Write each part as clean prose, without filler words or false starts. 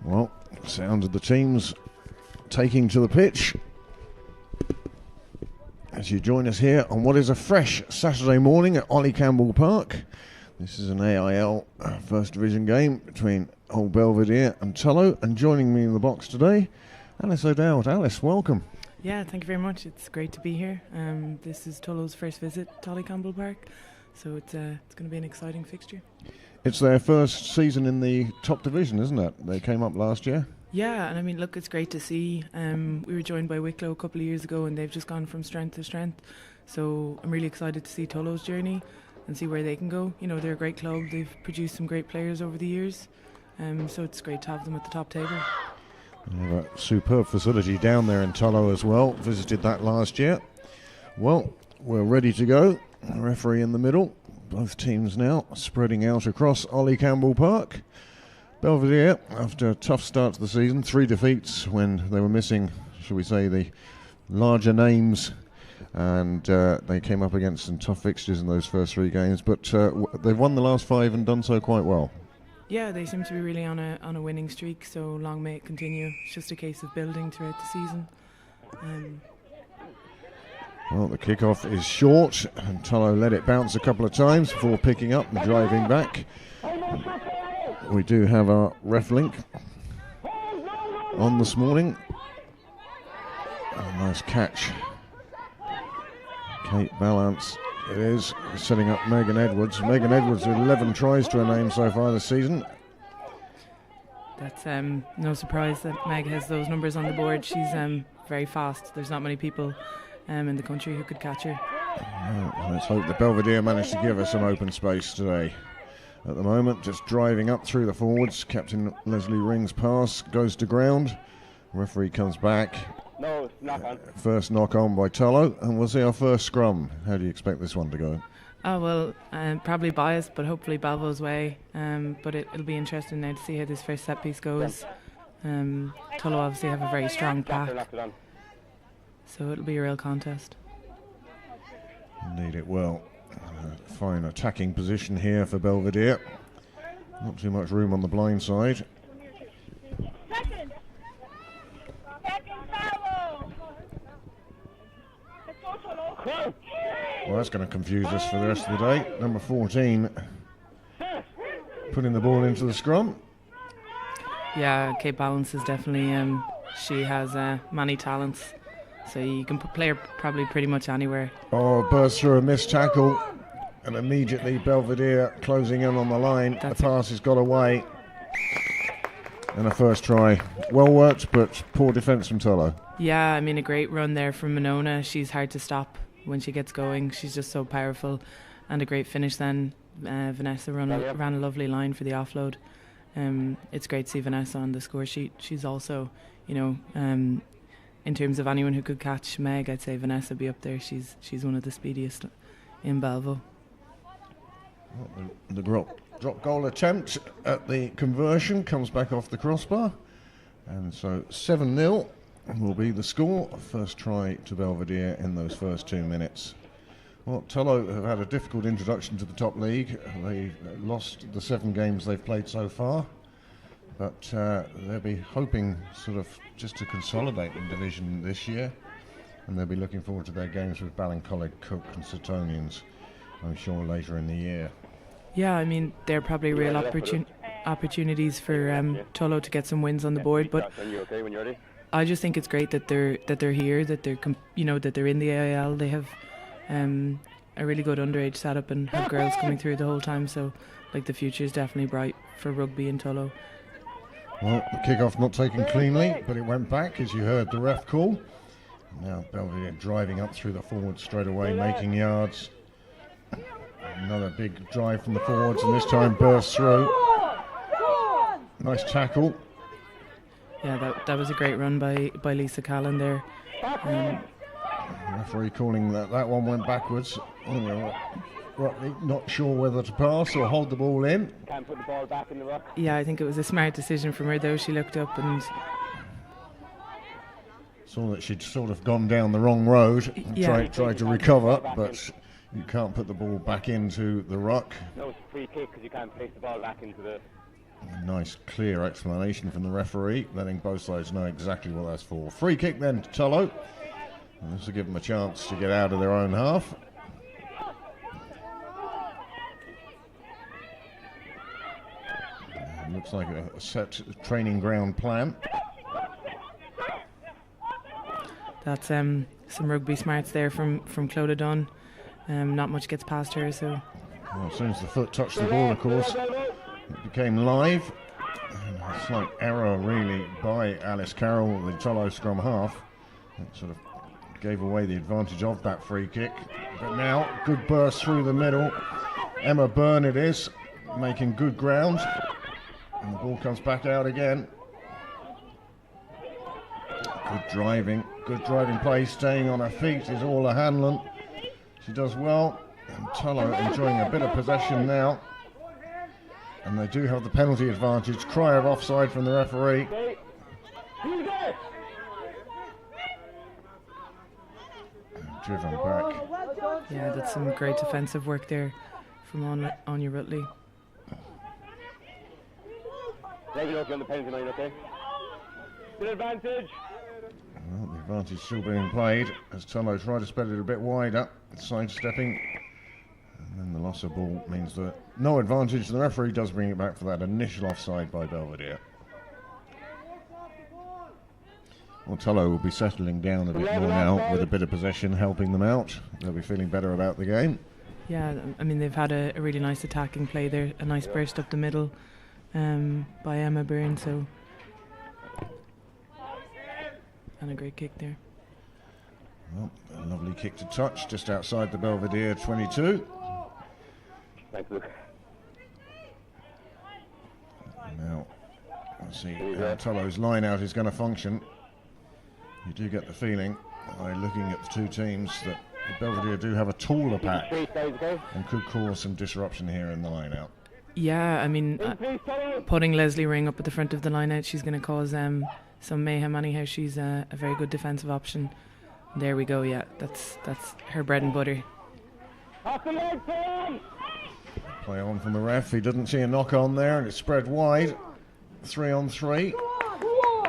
Well, sound of the teams taking to the pitch as you join us here on what is a fresh Saturday morning at Ollie Campbell Park. This is an AIL First Division game between Old Belvedere and Tullow, and joining me in the box today, Alice O'Dowd. Alice, welcome. Yeah, thank you very much. It's great to be here. This is Tullow's first visit to Ollie Campbell Park, so it's going to be an exciting fixture. It's their first season in the top division, isn't it? They came up last year. Yeah, and I mean, look, it's great to see. We were joined by Wicklow a couple of years ago, and they've just gone from strength to strength. So I'm really excited to see Tullow's journey and see where they can go. You know, they're a great club. They've produced some great players over the years. So it's great to have them at the top table. They have a superb facility down there in Tullow as well. Visited that last year. Well, we're ready to go. The referee in the middle. Both teams now spreading out across Ollie Campbell Park. Belvedere, after a tough start to the season, 3 defeats when they were missing, shall we say, the larger names, and they came up against some tough fixtures in those first 3 games, but they've won the last 5 and done so quite well. Yeah, they seem to be really on a winning streak, so long may it continue. It's just a case of building throughout the season. Well, the kick-off is short, and Tullow let it bounce a couple of times before picking up and driving back. We do have our ref link on this morning. A nice catch. Kate Balance, it is, setting up Megan Edwards. Megan Edwards with 11 tries to her name so far this season. That's no surprise that Meg has those numbers on the board. She's very fast. There's not many people in the country who could catch her. Let's hope the Belvedere managed to give her some open space today. At the moment, just driving up through the forwards. Captain Leslie Ring's pass goes to ground. Referee comes back. No, it's knock on. First knock on by Tullow, and we'll see our first scrum. How do you expect this one to go? Oh, well, probably biased, but hopefully Balvo's way. But it'll be interesting now to see how this first set piece goes. Tullow obviously have a very strong pack, so it'll be a real contest. Indeed it will. Fine attacking position here for Belvedere. Not too much room on the blind side. Well, that's going to confuse us for the rest of the day. Number 14 putting the ball into the scrum. Yeah, Kate Balance is definitely, she has many talents. So you can play her probably pretty much anywhere. Oh, burst through a missed tackle. And immediately Belvedere closing in on the line. The pass has got away. And a first try. Well worked, but poor defence from Tullow. Yeah, I mean, a great run there from Monona. She's hard to stop when she gets going. She's just so powerful. And a great finish then. Vanessa ran a lovely line for the offload. It's great to see Vanessa on the score sheet. She's also, you know, in terms of anyone who could catch Meg, I'd say Vanessa be up there. She's one of the speediest in Belvo. Well, the drop goal attempt at the conversion comes back off the crossbar, and so 7-0 will be the score. First try to Belvedere in those first 2 minutes. Well, Tullow have had a difficult introduction to the top league. They lost the 7 games they've played so far, but they'll be hoping sort of just to consolidate the division this year, and they'll be looking forward to their games with Ballincollig, Cook and Suttonians, I'm sure, later in the year. Yeah, I mean, they're probably real opportunities for Tullow to get some wins on the board, but I just think it's great that they're here, that they're that they're in the AIL. They have a really good underage setup and have girls coming through the whole time, so like the future is definitely bright for rugby in Tullow. Well, the kick-off not taken cleanly, but it went back as you heard the ref call. Now Belvedere driving up through the forwards straight away, making yards. Another big drive from the forwards, and this time bursts through. Nice tackle. Yeah, that was a great run by Lisa Callan there. Referee calling that one went backwards. Not sure whether to pass or hold the ball in. Can't put the ball back in the ruck. Yeah, I think it was a smart decision from her though. She looked up and saw that she'd sort of gone down the wrong road and tried to recover, but you can't put the ball back into the ruck. No, it's a free kick because you can't place the ball back into the A nice clear explanation from the referee, letting both sides know exactly what that's for. Free kick then to Tullow. And this will give them a chance to get out of their own half. Looks like a set training ground plan. That's some rugby smarts there from Clodagh Dunn. Not much gets past her, so. Well, as soon as the foot touched the ball, of course, it became live. And a slight error, really, by Alice Carroll, the Tullow scrum half. It sort of gave away the advantage of that free kick. But now, good burst through the middle. Emma Byrne it is, making good ground. And the ball comes back out again. Good driving play, staying on her feet is Orla Hanlon. She does well. And Tullow enjoying a bit of possession now. And they do have the penalty advantage. Cry of offside from the referee. And driven back. Yeah, that's some great defensive work there from Anya Rutley. Take it up on the penalty line, okay? Good advantage. Well, the advantage still being played as Tullow try to spread it a bit wider, sidestepping. And then the loss of ball means that no advantage. The referee does bring it back for that initial offside by Belvedere. Well, Tullow will be settling down a bit more now with a bit of possession helping them out. They'll be feeling better about the game. Yeah, I mean, they've had a really nice attacking play there, a nice burst up the middle by Emma Byrne, so. And a great kick there. Well, a lovely kick to touch just outside the Belvedere 22. Thanks, Luke. Now, let's see how Tullow's line out is going to function. You do get the feeling, by looking at the two teams, that Belvedere do have a taller pack and could cause some disruption here in the line out. Yeah, I mean, putting Leslie Ring up at the front of the line out, she's going to cause some mayhem anyhow. She's a very good defensive option. There we go, yeah, that's her bread and butter. Play on from the ref, he doesn't see a knock on there and it's spread wide. 3 on 3.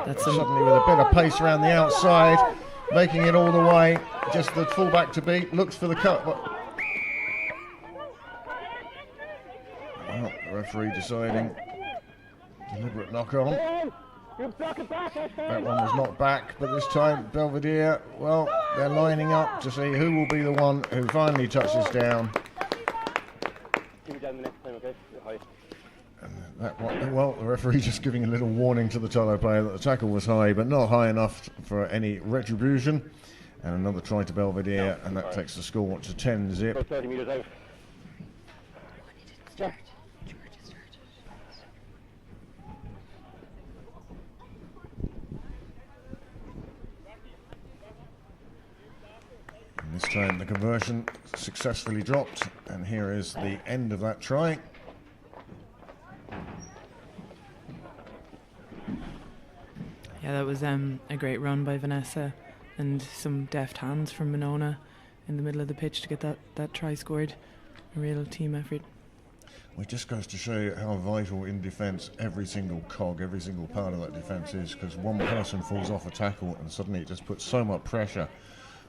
That's suddenly with a bit of pace around the outside, making it all the way. Just the fullback to beat, looks for the cut. But well, the referee deciding deliberate knock on. That one was not back, but this time Belvedere, well, they're lining up to see who will be the one who finally touches down. That one, well, the referee just giving a little warning to the Tullow player that the tackle was high, but not high enough for any retribution. And another try to Belvedere, and that takes the score to 10 zip. 30 metres out. And this time the conversion successfully dropped, and here is the end of that try. Yeah, that was a great run by Vanessa and some deft hands from Monona in the middle of the pitch to get that try scored. A real team effort. Well, it just goes to show you how vital in defence every single cog, every single part of that defence is, because one person falls off a tackle and suddenly it just puts so much pressure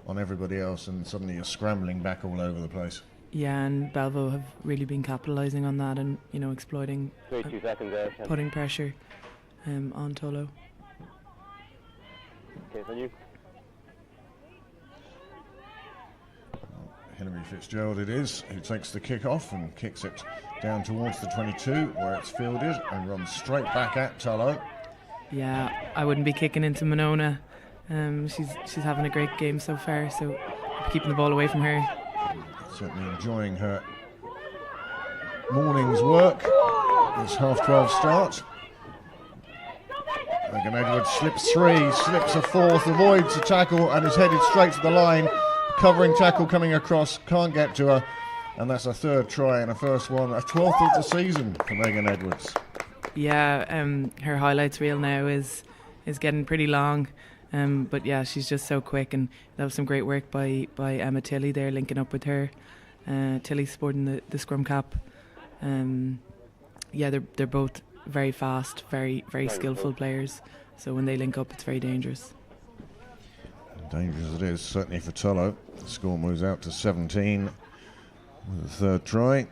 on everybody else and suddenly you're scrambling back all over the place. Yeah, and Belvo have really been capitalising on that and, you know, exploiting, putting pressure on Tullow. Okay, so you. Hilary Fitzgerald it is, who takes the kick off and kicks it down towards the 22 where it's fielded and runs straight back at Tullow. Yeah, I wouldn't be kicking into Monona. She's having a great game so far, so keeping the ball away from her. Certainly enjoying her morning's work. This 12:30 start. Megan Edwards slips 3, slips a 4th, avoids a tackle and is headed straight to the line. Covering tackle coming across, can't get to her, and that's a 3rd try and a first one, a 12th of the season for Megan Edwards. Yeah, her highlights reel now is getting pretty long, but yeah, she's just so quick, and that was some great work by Emma Tilley there, linking up with her. Tilley sporting the scrum cap. Yeah, they're both very fast, very skillful players. So when they link up, it's very dangerous. Dangerous it is, certainly for Tullow. The score moves out to 17 with the third try.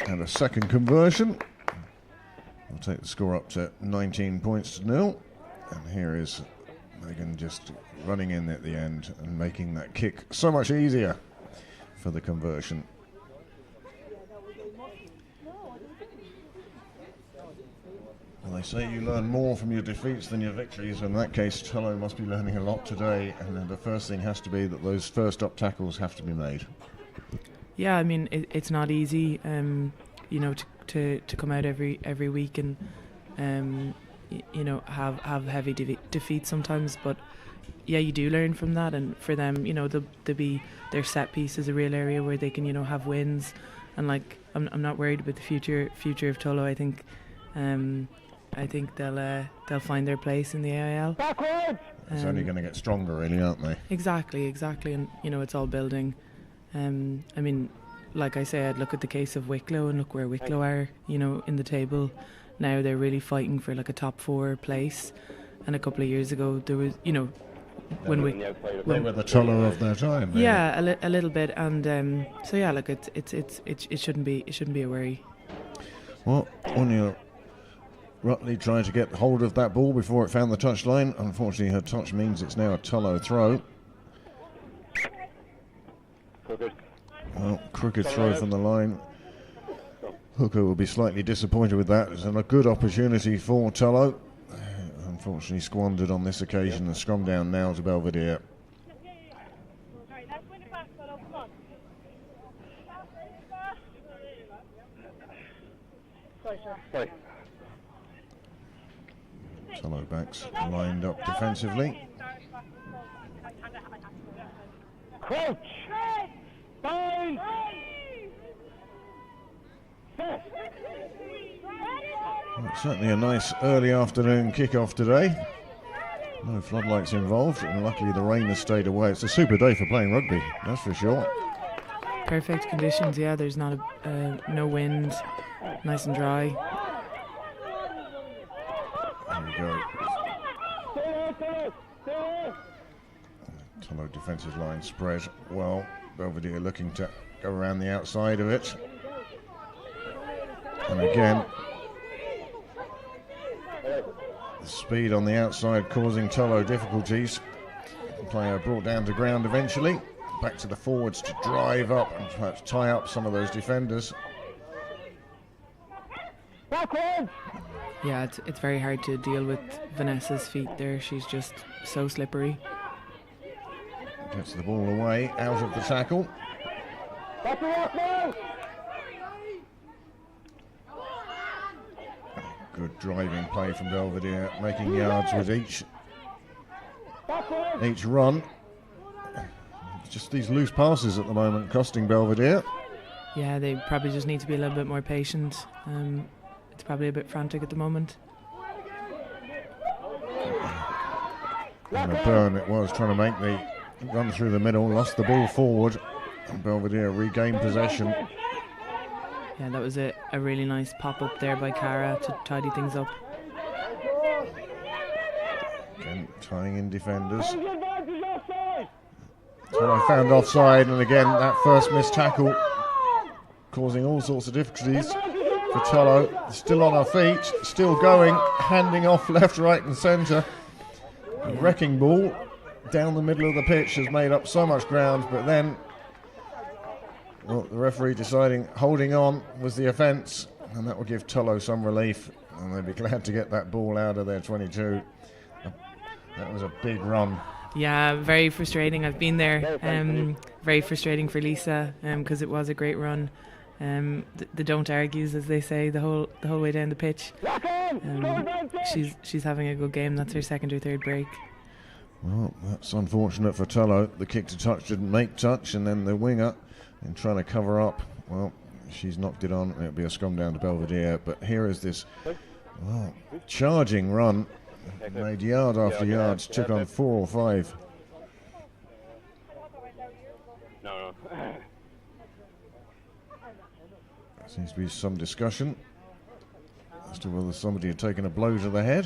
And a second conversion. We'll take the score up to 19 points to 0. And here is Megan just running in at the end and making that kick so much easier for the conversion. Well, they say you learn more from your defeats than your victories. In that case, Tullow must be learning a lot today, and then the first thing has to be that those first up tackles have to be made. Yeah, I mean, it's not easy, you know, to come out every week and you know, have heavy defeats sometimes, but yeah, you do learn from that. And for them, you know, their set piece is a real area where they can, you know, have wins. And like, I'm not worried about the future of Tullow. I think they'll find their place in the AIL. It's only going to get stronger, really, aren't they? Exactly, and you know, it's all building. I mean, like I say, I'd look at the case of Wicklow and look where Wicklow are, you know, in the table. Now they're really fighting for like a top 4 place. And a couple of years ago, there was, you know, when they were the Tullow of their time. Yeah, a little bit, and so yeah, look, it shouldn't be a worry. Well, Anya Rutley tried to get hold of that ball before it found the touchline. Unfortunately, her touch means it's now a Tullow throw. Well, crooked throw from the line. Hooker will be slightly disappointed with that. It's a good opportunity for Tullow. Unfortunately squandered on this occasion. The scrum down now to Belvedere. Tullow backs lined up defensively. Crouch! Bind! Well, certainly a nice early afternoon kick-off today. No floodlights involved, and luckily the rain has stayed away. It's a super day for playing rugby, that's for sure. Perfect conditions, yeah. There's not no wind, nice and dry. There we go. Tullow defensive line spread well. Belvedere looking to go around the outside of it. And again, the speed on the outside causing Tullow difficulties. The player brought down to ground eventually. Back to the forwards to drive up and perhaps tie up some of those defenders. Yeah, it's very hard to deal with Vanessa's feet there. She's just so slippery. Gets the ball away, out of the tackle. Good driving play from Belvedere, making yards with each run. Just these loose passes at the moment costing Belvedere. Yeah, they probably just need to be a little bit more patient. It's probably a bit frantic at the moment. And a burn it was, trying to make the run through the middle, lost the ball forward, and Belvedere regained possession. Yeah, that was a really nice pop-up there by Cara to tidy things up. Again, tying in defenders. Tullow found offside, and again, that first missed tackle causing all sorts of difficulties for Tullow. Still on her feet, still going, handing off left, right and centre. A wrecking ball down the middle of the pitch has made up so much ground, but then well, the referee deciding holding on was the offence, and that will give Tullow some relief, and they'll be glad to get that ball out of their 22. That was a big run. Yeah, very frustrating. I've been there. Very frustrating for Lisa because it was a great run. The don't argues, as they say, the whole way down the pitch. She's having a good game. That's her second or third break. Well, that's unfortunate for Tullow. The kick to touch didn't make touch, and then the winger, in trying to cover up, well, she's knocked it on. It'll be a scrum down to Belvedere. But here is this charging run. Made yard after yard, took on 4 or 5. Seems to be some discussion as to whether somebody had taken a blow to the head.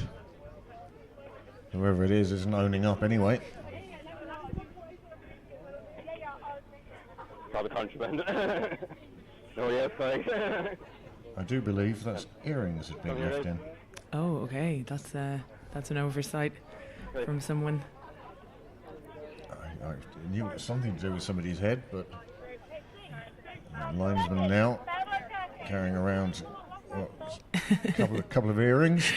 Whoever it is isn't owning up anyway. Probably contraband. No, yes, sorry. I do believe that's earrings had been left in. Oh, okay. That's an oversight from someone. I knew it was something to do with somebody's head, but the linesman now carrying around a couple of earrings.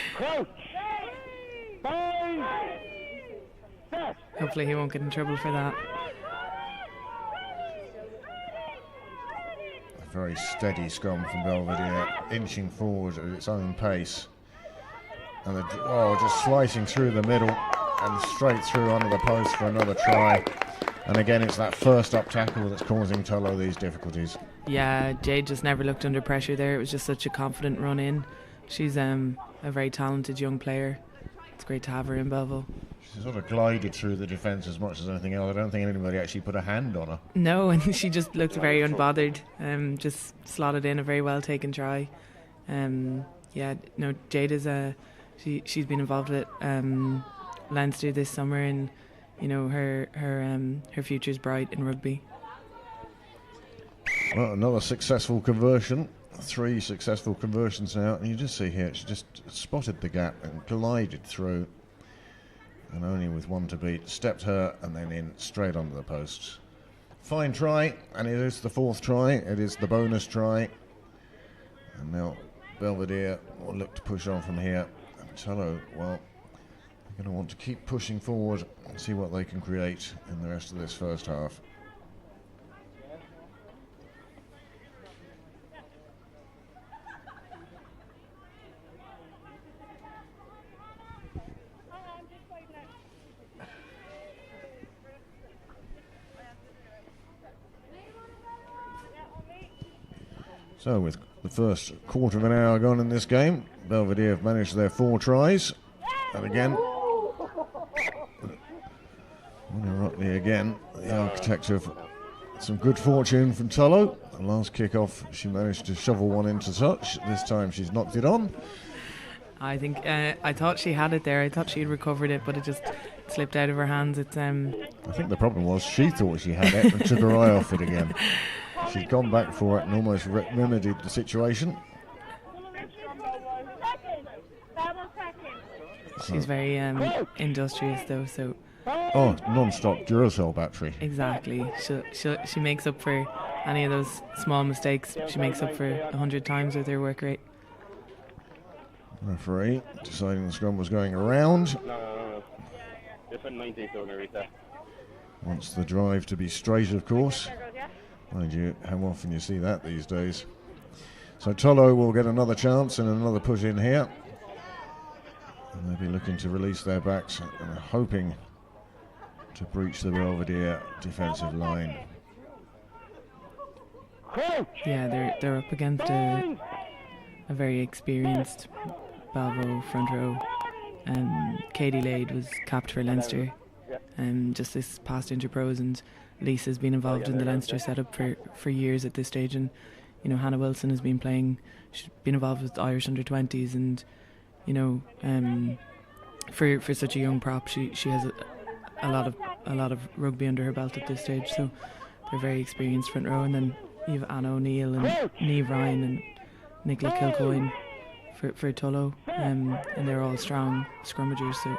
Hopefully he won't get in trouble for that. A very steady scrum from Belvedere, inching forward at its own pace. And just slicing through the middle and straight through under the post for another try. And again, it's that first up tackle that's causing Tullow these difficulties. Yeah, Jade just never looked under pressure there. It was just such a confident run in. She's a very talented young player. It's great to have her in Belleville. She sort of glided through the defence as much as anything else. I don't think anybody actually put a hand on her. No, and she just looked very unbothered. Just slotted in a very well taken try. Jade is she's been involved with Leinster this summer, and her future's bright in rugby. Well, another successful conversion. 3 successful conversions now, and you just see here she just spotted the gap and glided through, and only with 1 to beat, stepped her and then in straight under the posts. Fine try, and it is the 4th try. It is the bonus try, and now Belvedere will look to push on from here. And Tullow, well, they're going to want to keep pushing forward and see what they can create in the rest of this first half. So with the first quarter of an hour gone in this game, Belvedere have managed their 4 tries. And again, Rugby again, the architect of some good fortune from Tullow. The last kick-off, she managed to shovel one into touch. This time she's knocked it on. I think I thought she had it there. I thought she had recovered it, but it just slipped out of her hands. I think the problem was she thought she had it and took her eye off it again. She'd gone back for it and almost remedied the situation. She's very industrious though, so... Oh, non-stop Duracell battery. Exactly. She makes up for any of those small mistakes. She makes up for 100 times with her work rate. Referee deciding the scrum was going around. No. Different 90, so Nerita. Wants the drive to be straight, of course. Mind you, how often you see that these days. So Tullow will get another chance and another push in here. And they'll be looking to release their backs and hoping to breach the Belvedere defensive line. Yeah, they're up against a very experienced Balvo front row. Katie Lade was capped for Leinster just this past Interpros, and Lisa's been involved in the Leinster setup for years at this stage, and Hannah Wilson has been playing. She's been involved with Irish under-20s, and for such a young prop, she has a lot of rugby under her belt at this stage. So they're very experienced front row, and then you have Anna O'Neill and Niamh Ryan and Nicola Kilcoyne for Tullow, and they're all strong scrummagers. So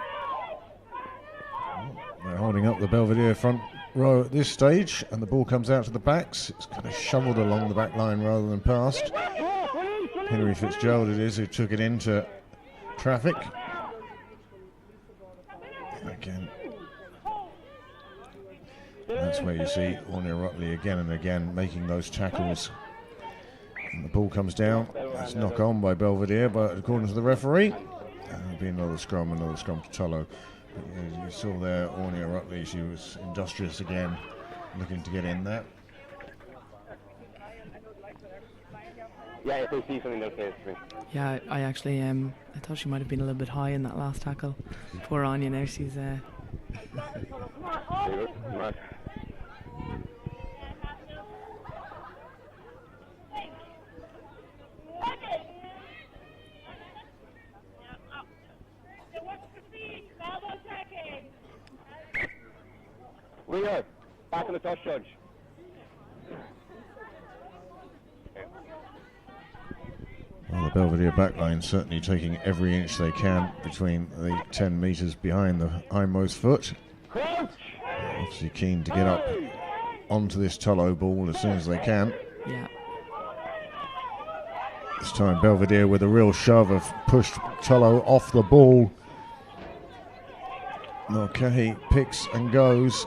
they're holding up the Belvedere front row at this stage, and the ball comes out to the backs. It's kind of shoveled along the back line rather than past. Henry Fitzgerald it is who took it into traffic. Again, that's where you see Ornia Rutley again and again making those tackles. And the ball comes down. It's knock on by Belvedere, but according to the referee, there'll be another scrum to Tullow. But, you saw there Ornia Rutley, she was industrious again, looking to get in there. Yeah, if they see something, they'll say it to me. Yeah, I actually I thought she might have been a little bit high in that last tackle. Poor Anya now, she's Weir, back on the touch, judge. Well, the Belvedere backline certainly taking every inch they can between the 10 metres behind the hindmost foot. Obviously keen to get up onto this Tullow ball as soon as they can. Yeah. This time Belvedere with a real shove have pushed Tullow off the ball. Mulcahy picks and goes.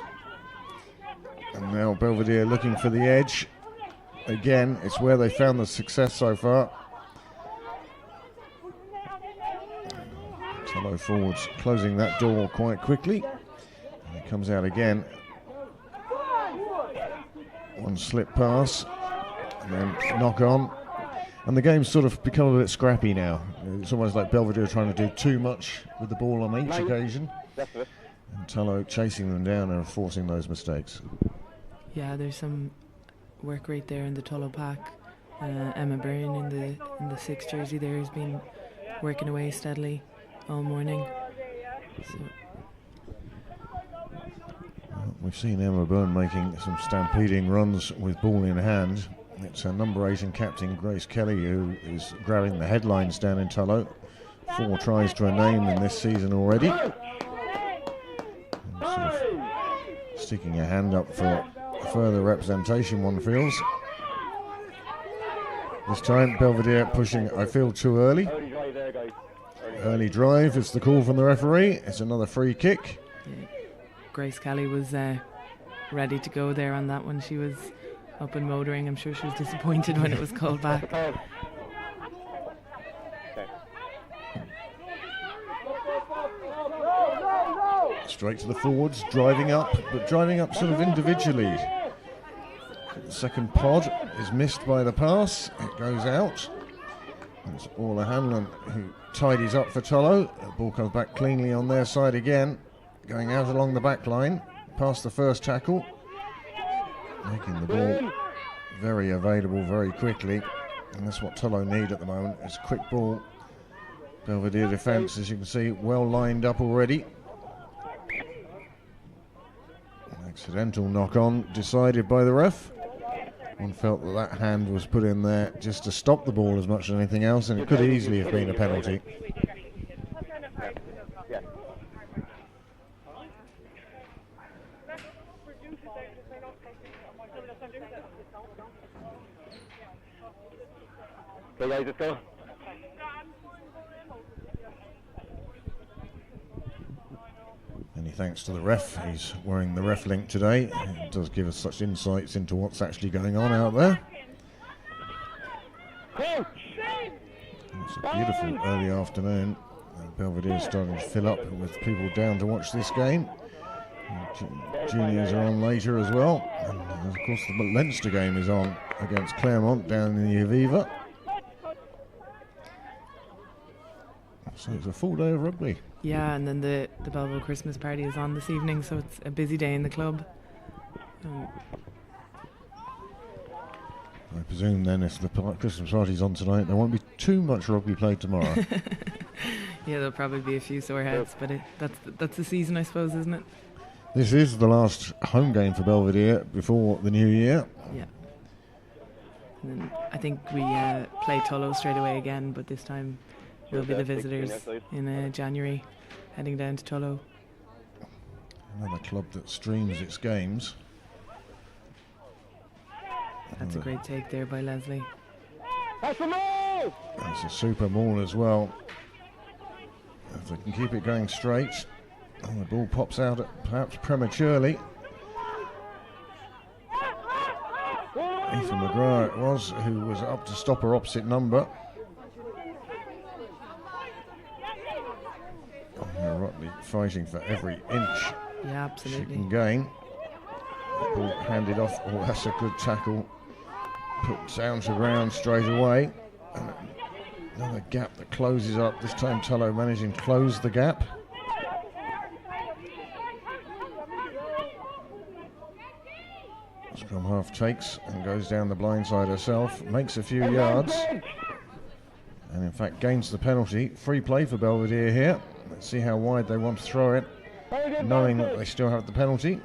And now Belvedere looking for the edge. Again, it's where they found the success so far. Tullow forwards closing that door quite quickly. And it comes out again. One slip pass and then knock on. And the game's sort of become a bit scrappy now. It's almost like Belvedere trying to do too much with the ball on each occasion. And Tullow chasing them down and forcing those mistakes. Yeah, there's some work right there in the Tullow pack. Emma Byrne in the 6 jersey there has been working away steadily all morning. So. We've seen Emma Byrne making some stampeding runs with ball in hand. It's her number 8 and captain Grace Kelly who is grabbing the headlines down in Tullow. 4 tries to her name in this season already. And sort of sticking her hand up for further representation, one feels. This time Belvedere pushing, I feel, too early. Early drive is the call from the referee. It's another free kick. Yeah. Grace Kelly was ready to go there on that one. She was up and motoring. I'm sure she was disappointed when it was called back. Straight to the forwards, driving up, but driving up sort of individually. The second pod is missed by the pass. It goes out. It's Orla Hanlon who tidies up for Tullow. The ball comes back cleanly on their side again. Going out along the back line, past the first tackle. Making the ball very available very quickly. And that's what Tullow need at the moment, is quick ball. Belvedere defence, as you can see, well lined up already. An accidental knock-on decided by the ref. One felt that hand was put in there just to stop the ball as much as anything else, and it could easily have been a penalty. Okay, guys, let's go. Many thanks to the ref. He's wearing the ref link today. It does give us such insights into what's actually going on out there. It's a beautiful early afternoon. Belvedere starting to fill up with people down to watch this game. Juniors are on later as well. And of course the Leinster game is on against Claremont down in the Aviva. So it's a full day of rugby. Yeah, and then the Belvedere Christmas party is on this evening, so it's a busy day in the club. I presume then if the Christmas party's on tonight, there won't be too much rugby played tomorrow. Yeah, there'll probably be a few sore heads, but that's the season, I suppose, isn't it? This is the last home game for Belvedere before the new year. Yeah. And then I think we play Tullow straight away again, but this time we'll be the visitors in January, heading down to Tullow. Another club that streams its games. That's a great take there by Leslie. That's a maul! That's a super maul as well. If they can keep it going straight. And the ball pops out perhaps prematurely. Ethan McGrath it was, who was up to stop her opposite number. Rugby fighting for every inch Yeah, she absolutely. can gain. Ball handed off. Oh, that's a good tackle. Put down to ground straight away. Another gap that closes up. This time Tullow managing to close the gap. Scrum half takes and goes down the blind side herself. Makes a few yards. And in fact gains the penalty. Free play for Belvedere here. Let's see how wide they want to throw it, knowing that they still have the penalty.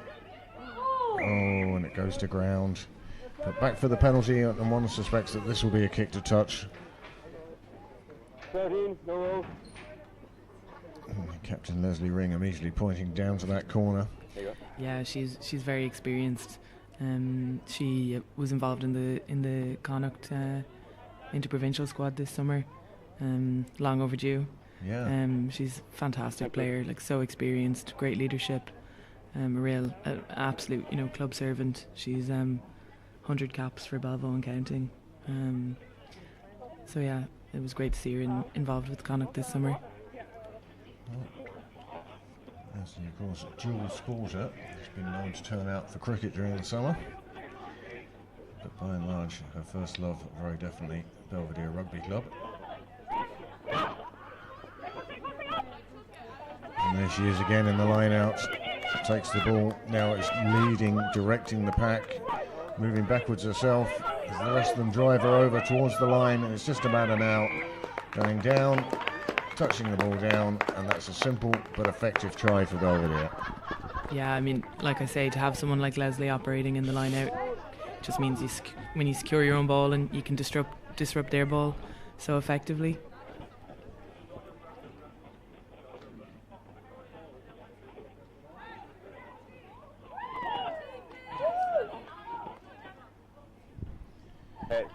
Oh, and it goes to ground. But back for the penalty, and one suspects that this will be a kick to touch. 13, no roll. Captain Leslie Ring immediately pointing down to that corner. There you go. Yeah, she's very experienced. She was involved in the Connacht interprovincial squad this summer. Long overdue. Yeah. She's a fantastic player, like so experienced, great leadership. A real absolute, club servant. She's 100 caps for Belvo and counting. So yeah, it was great to see her involved with Connacht this summer. Yes, and of course, dual sporter. She's been known to turn out for cricket during the summer. But by and large, her first love, very definitely Belvedere Rugby Club. And there she is again in the line out. Takes the ball. Now it's leading, directing the pack, moving backwards herself. As the rest of them drive her over towards the line, and it's just about an out. Going down, touching the ball down, and that's a simple but effective try for Belvedere. Yeah, I mean, like I say, to have someone like Leslie operating in the line out just means when you secure your own ball and you can disrupt their ball so effectively.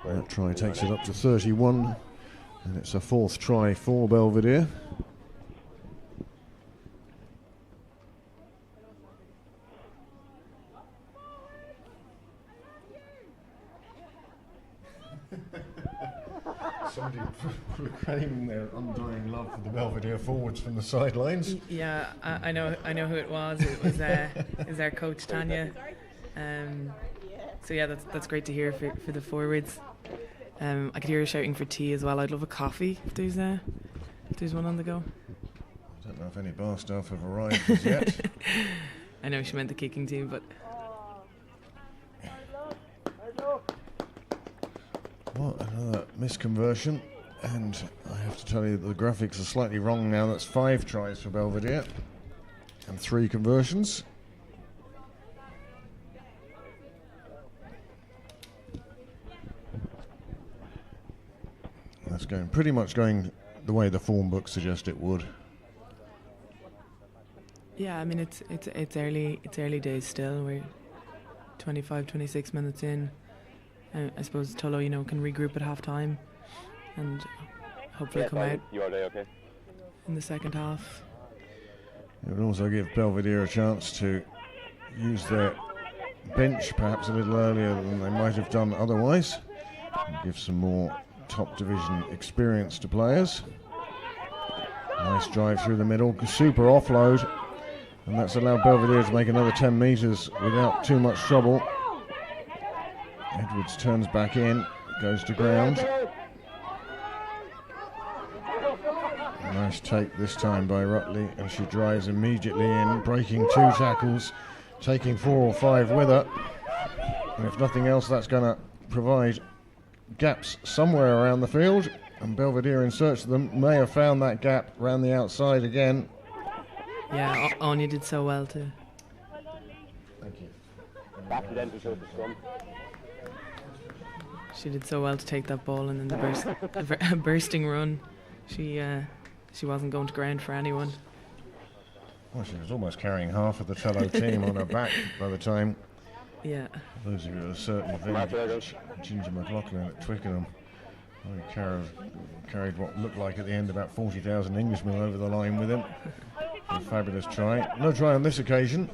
That try takes it up to 31, and it's a fourth try for Belvedere. Somebody proclaiming their undying love for the Belvedere forwards from the sidelines. Yeah, I know who it was. It was our coach Tanya. So yeah, that's great to hear for the forwards. I could hear her shouting for tea as well. I'd love a coffee if there's one on the go. I don't know if any bar staff have arrived as yet. I know she meant the kicking team, but what another misconversion, and I have to tell you that the graphics are slightly wrong now. That's 5 tries for Belvedere and 3 conversions. That's pretty much going the way the form book suggests it would. yeah, I mean it's early days still. We're 25-26 minutes in. I suppose Tullow, can regroup at half time and hopefully come out You are there, okay? in the second half. It would also give Belvedere a chance to use their bench perhaps a little earlier than they might have done otherwise, and give some more top division experience to players. Nice drive through the middle, super offload, and that's allowed Belvedere to make another 10 metres without too much trouble. Edwards turns back in, goes to ground. Nice take this time by Rutley, and she drives immediately in, breaking 2 tackles, taking 4 or 5 with her. And if nothing else, that's going to provide gaps somewhere around the field, and Belvedere, in search of them, may have found that gap around the outside again. Yeah, Anya did so well too. Thank you. Accidental shot the scrum. She did so well to take that ball, and then the bursting run. She wasn't going to ground for anyone. Well, she was almost carrying half of the Tullow team on her back by the time. Yeah. Those of you at a certain vintage, Ginger McLaughlin at Twickenham, carried what looked like at the end about 40,000 Englishmen over the line with him. A fabulous try. No try on this occasion,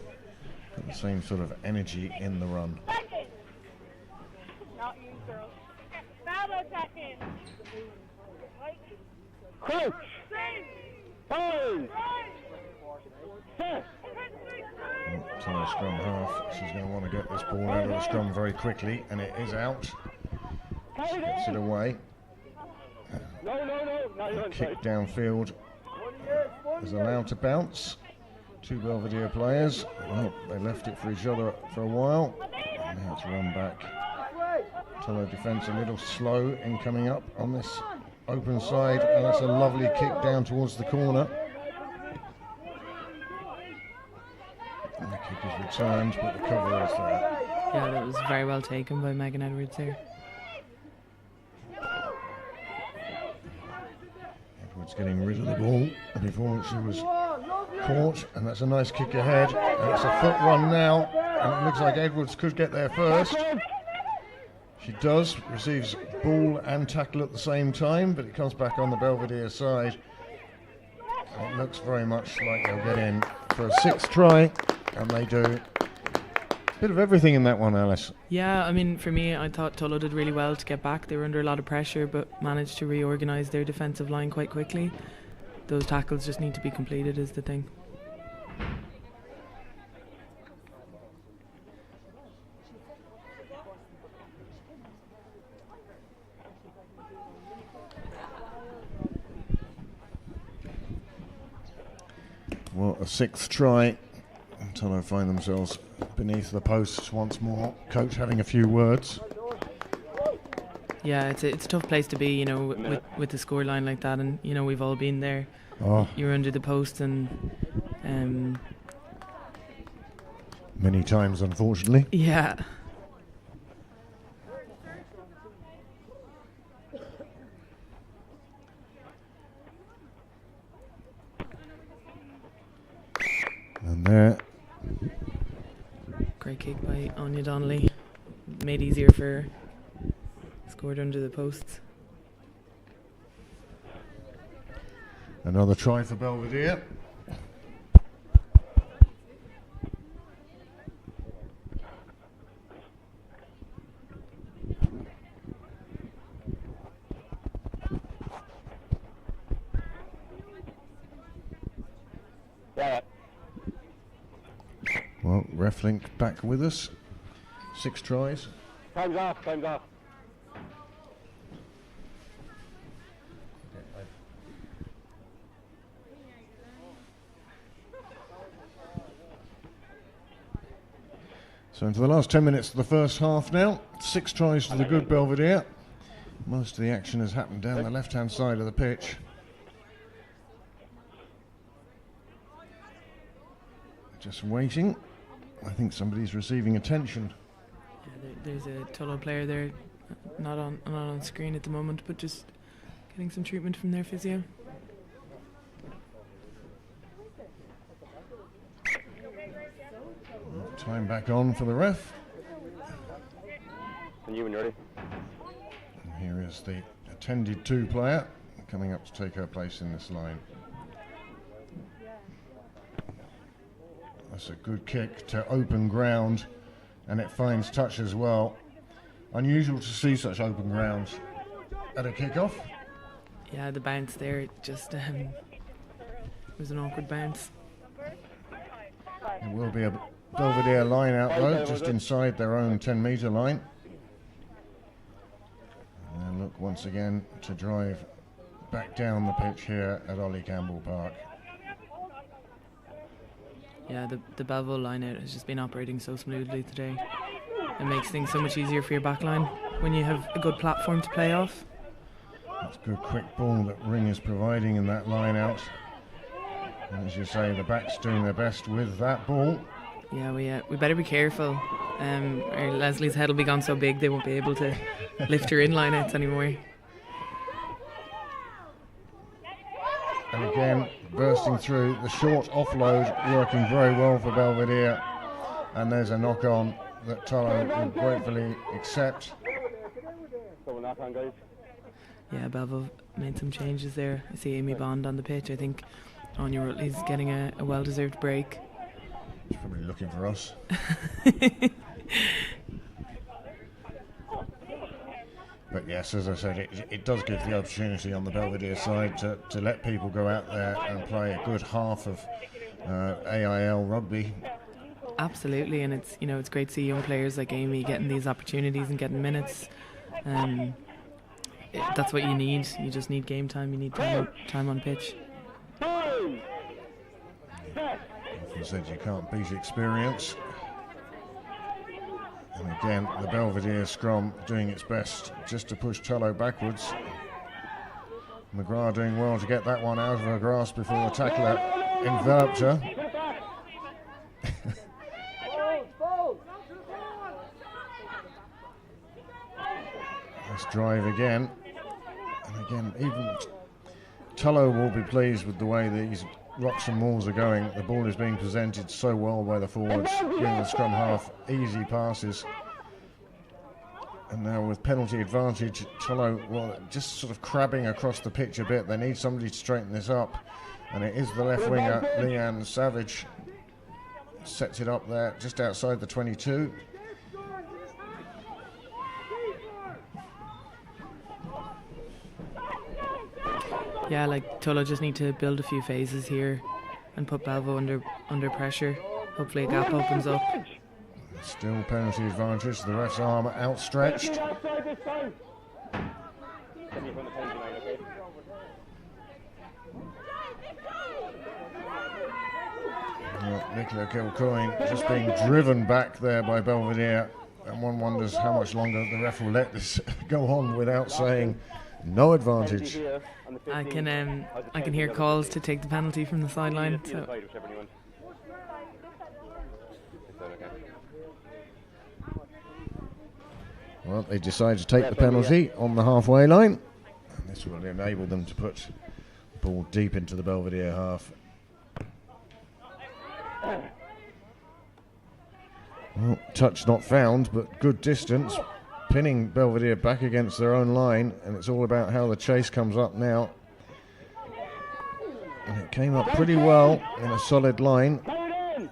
but the same sort of energy in the run. Crouch! Hold! Tullow scrum half. She's going to want to get this ball out of the scrum very quickly, and it is out. She gets it away. No. Kick downfield is allowed to bounce. 2 Belvedere players. Well, they left it for each other for a while. And now it's run back. Tullow defence a little slow in coming up on this open side, and that's a lovely kick down towards the corner. And the Kick is returned, but the cover is there. Yeah, that was very well taken by Megan Edwards there. Edwards getting rid of the ball before she was caught, and that's a nice kick ahead. And it's a foot run now, and it looks like Edwards could get there first. She does, receives ball and tackle at the same time, but it comes back on the Belvedere side. And it looks very much like they'll get in for a sixth try, and they do. Bit of everything in that one, Alice. Yeah, I mean, for me, I thought Tullow did really well to get back. They were under a lot of pressure, but managed to reorganise their defensive line quite quickly. Those tackles just need to be completed is the thing. Well, a sixth try until they find themselves beneath the posts once more. Coach having a few words. Yeah, it's a tough place to be, you know, with the scoreline like that, and you know we've all been there. Oh. You're under the post, and Many times, unfortunately. yeah. And there. Great kick by Anya Donnelly. Made easier for her. Scored under the posts. Another try for Belvedere. Yeah. Well, Reflink back with us. 6 tries. Time's off, time's off. So into the last 10 minutes of the first half now. 6 tries to the good Belvedere. Most of the action has happened down the left-hand side of the pitch. Just waiting. I think somebody's receiving attention. Yeah, there's a Tullow player there, not on screen at the moment, but just getting some treatment from their physio. Time back on for the ref. And you when you're ready. And here is the attended to player coming up to take her place in this line. That's a good kick to open ground, and it finds touch as well. Unusual to see such open ground at a kick-off. Yeah, the bounce there, it just was an awkward bounce. It will be a Belvedere line out though, just inside their own 10-metre line. And then look once again to drive back down the pitch here at Ollie Campbell Park. Yeah, the Belvedere line out has just been operating so smoothly today. It makes things so much easier for your back line when you have a good platform to play off. That's a good quick ball that Ring is providing in that line out. And as you say, the back's doing their best with that ball. Yeah, we better be careful. Or Leslie's head will be gone so big they won't be able to lift her in line outs anymore. And again, bursting through, the short offload working very well for Belvedere. And there's a knock-on that Tullow will gratefully accept. So knock on, guys. Yeah, Belvo made some changes there. I see Amy Bond on the pitch. I think Anya Rutley's getting a well-deserved break. She's probably looking for us. But yes, as I said, it does give the opportunity on the Belvedere side to let people go out there and play a good half of AIL rugby. Absolutely, and it's great to see young players like Amy getting these opportunities and getting minutes. That's what you need. You just need game time. You need time on pitch. Often said you can't beat experience. And again, the Belvedere scrum doing its best just to push Tullow backwards. McGrath doing well to get that one out of her grasp before the tackler enveloped her. Nice drive again. And again, even Tullow will be pleased with the way these rocks and mauls are going. The ball is being presented so well by the forwards, giving the scrum half easy passes. And now with penalty advantage, Tullow, well, just sort of crabbing across the pitch a bit. They need somebody to straighten this up. And it is the left winger, Leanne Savage, sets it up there just outside the 22. Yeah, like Tullow just need to build a few phases here and put Belvo under pressure. Hopefully a gap opens up. Still penalty advantage, the ref's arm outstretched. Nicola Kilcoyne just being driven back there by Belvedere, and one wonders how much longer the ref will let this go on without saying no advantage. I can hear calls to take the penalty from the sideline. So. Well, they decide to take the penalty on the halfway line, and this will enable them to put the ball deep into the Belvedere half. Well, touch not found, but good distance, pinning Belvedere back against their own line, and it's all about how the chase comes up now. And it came up pretty well in a solid line.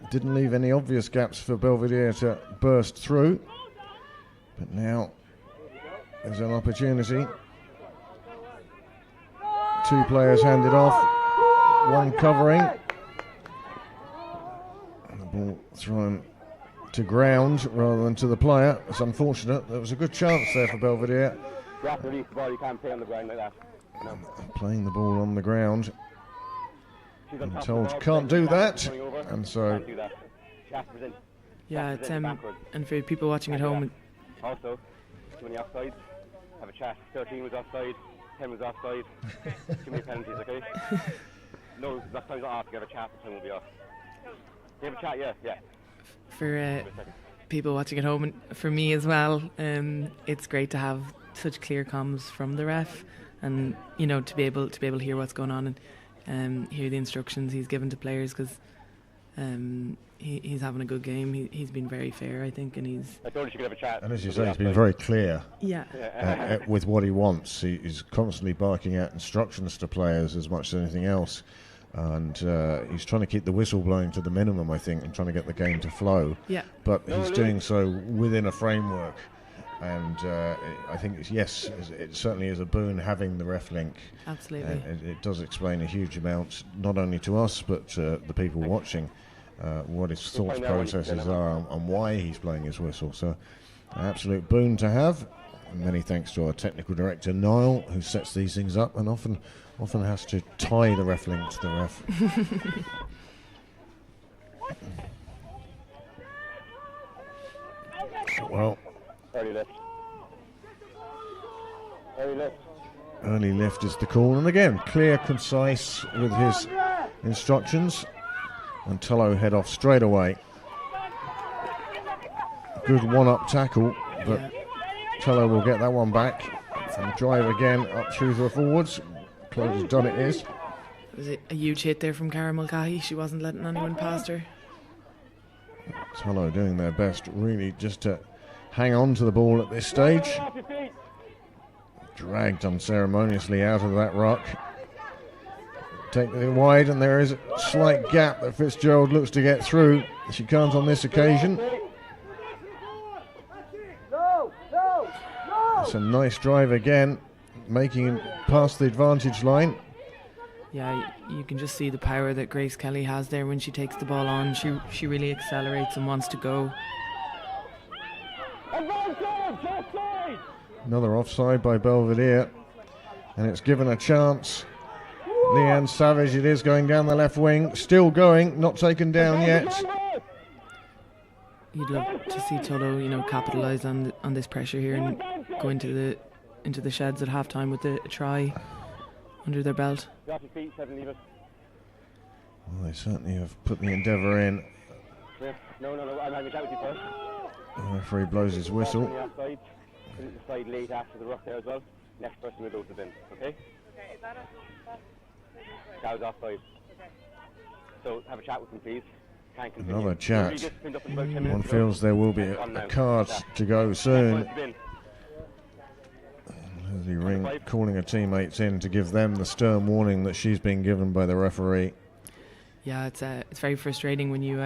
Didn't leave any obvious gaps for Belvedere to burst through. But now there's an opportunity. Two players handed off, one covering. And the ball thrown to ground rather than to the player. It's unfortunate. There was a good chance there for Belvedere. You have to release the ball, you can't play on the ground like that. No. Playing the ball on the ground. I'm told can't do that, and so. Yeah, it's and for people watching at home. Also, too many offsides. Have a chat. 13 was offside, 10 was offside. Too many penalties, okay? No, last time's not off. You have a chat, the time will be off. You have a chat, yeah. For people watching at home, and for me as well, it's great to have such clear comms from the ref, and to be able to hear what's going on and hear the instructions he's given to players, because he's having a good game. He's been very fair, I think, and he's. I told you could have a chat. And as you say, he's been very clear. Yeah. With what he wants. He's constantly barking out instructions to players as much as anything else. And he's trying to keep the whistle blowing to the minimum, I think, and trying to get the game to flow. Yeah. But he's doing so within a framework. And I think, it certainly is a boon having the ref link. Absolutely. It does explain a huge amount, not only to us, but the people watching, what his thought processes are and why he's blowing his whistle. So, an absolute boon to have. And many thanks to our technical director, Niall, who sets these things up and often has to tie the ref link to the ref. Well, early lift. Early lift is the call, and again, clear, concise with his instructions, and Tullow head off straight away. Good one-up tackle, but Tullow will get that one back and drive again up through the forwards. Close as done it is. Was it a huge hit there from Cara Mulcahy? She wasn't letting anyone past her. Tullow doing their best, really, just to hang on to the ball at this stage. Dragged unceremoniously out of that rock. Take it wide, and there is a slight gap that Fitzgerald looks to get through. She can't on this occasion. It's a nice drive again, making him past the advantage line. Yeah, you can just see the power that Grace Kelly has there when she takes the ball on. She really accelerates and wants to go. Another offside by Belvedere, and it's given a chance. Leanne Savage, it is going down the left wing, still going, not taken down yet. You'd love to see Tullow, capitalise on this pressure here and go into the sheds at half time with a try under their belt. Well, they certainly have put the endeavour in. No, I'm having a chat with you first. The referee blows his whistle. Decide late after the ruck there as well. Next person will go to the bin, okay? Okay, is that it? That was offside. So have a chat with them, please. Can't continue. Another chat. Really disciplined up in about 10 minutes One ago. feels there will be a card to go soon. Next one's the bin. Lizzie Ring calling her teammates in to give them the stern warning that she's been given by the referee. Yeah, it's very frustrating when you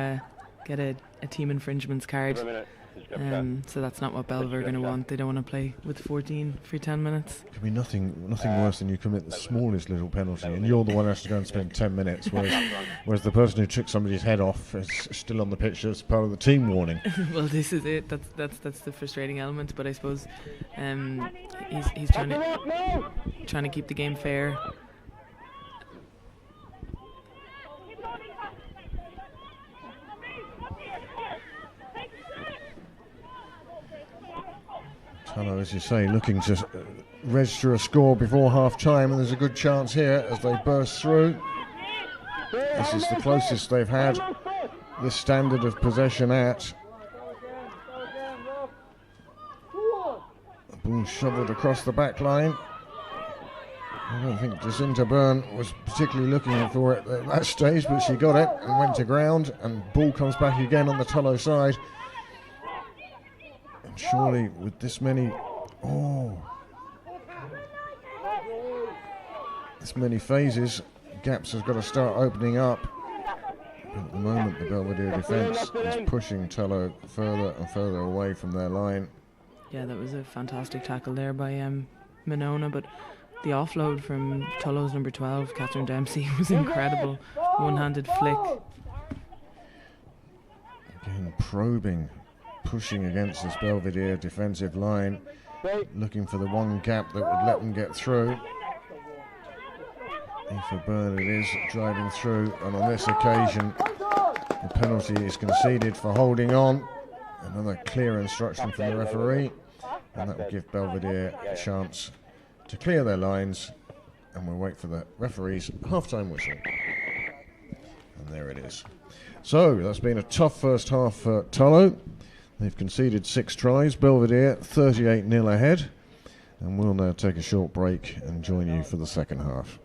get a team infringements card. Give her a minute. So that's not what Belvedere are going to want. They don't want to play with 14 for 10 minutes. Could be nothing worse than you commit the smallest little penalty and you're the one who has to go and spend 10 minutes, whereas the person who took somebody's head off is still on the pitch as part of the team warning. Well, this is it. That's the frustrating element. But I suppose he's trying to keep the game fair. Tullow, as you say, looking to register a score before half-time, and there's a good chance here as they burst through. This is the closest they've had this standard of possession at. The ball shoveled across the back line. I don't think Jacinta Byrne was particularly looking for it at that stage, but she got it and went to ground, and ball comes back again on the Tullow side. Surely with this many phases, gaps has got to start opening up. But at the moment the Belvedere defence is pushing Tullow further and further away from their line. Yeah, that was a fantastic tackle there by Monona, but the offload from Tullow's number 12, Catherine Dempsey, was incredible. One-handed flick. Again, probing, pushing against this Belvedere defensive line, looking for the one gap that would let them get through. Aoife Byrne it is, driving through, and on this occasion the penalty is conceded for holding on. Another clear instruction from the referee, and that will give Belvedere a chance to clear their lines, and we'll wait for the referee's half-time whistle. And there it is. So that's been a tough first half for Tullow. They've conceded 6 tries, Belvedere 38-0 ahead, and we'll now take a short break and join you for the second half.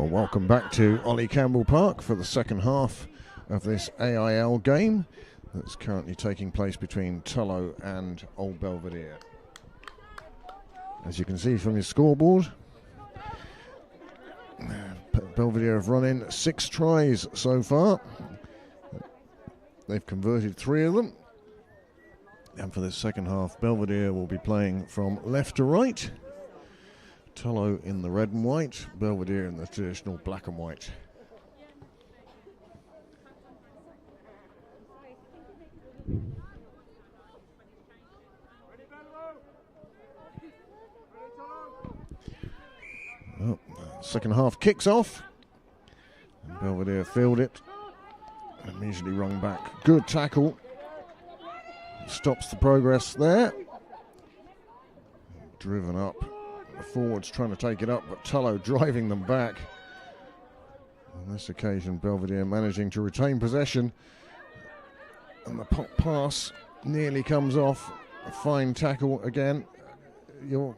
Well, welcome back to Ollie Campbell Park for the second half of this AIL game that's currently taking place between Tullow and Old Belvedere. As you can see from your scoreboard, Belvedere have run in 6 tries so far. They've converted 3 of them. And for this second half, Belvedere will be playing from left to right. Tullow in the red and white, Belvedere in the traditional black and white. Oh, second half kicks off. And Belvedere field it. Immediately rung back. Good tackle. Stops the progress there. Driven up. The forwards trying to take it up, but Tullow driving them back. On this occasion, Belvedere managing to retain possession. And the pass nearly comes off. A fine tackle again. You'll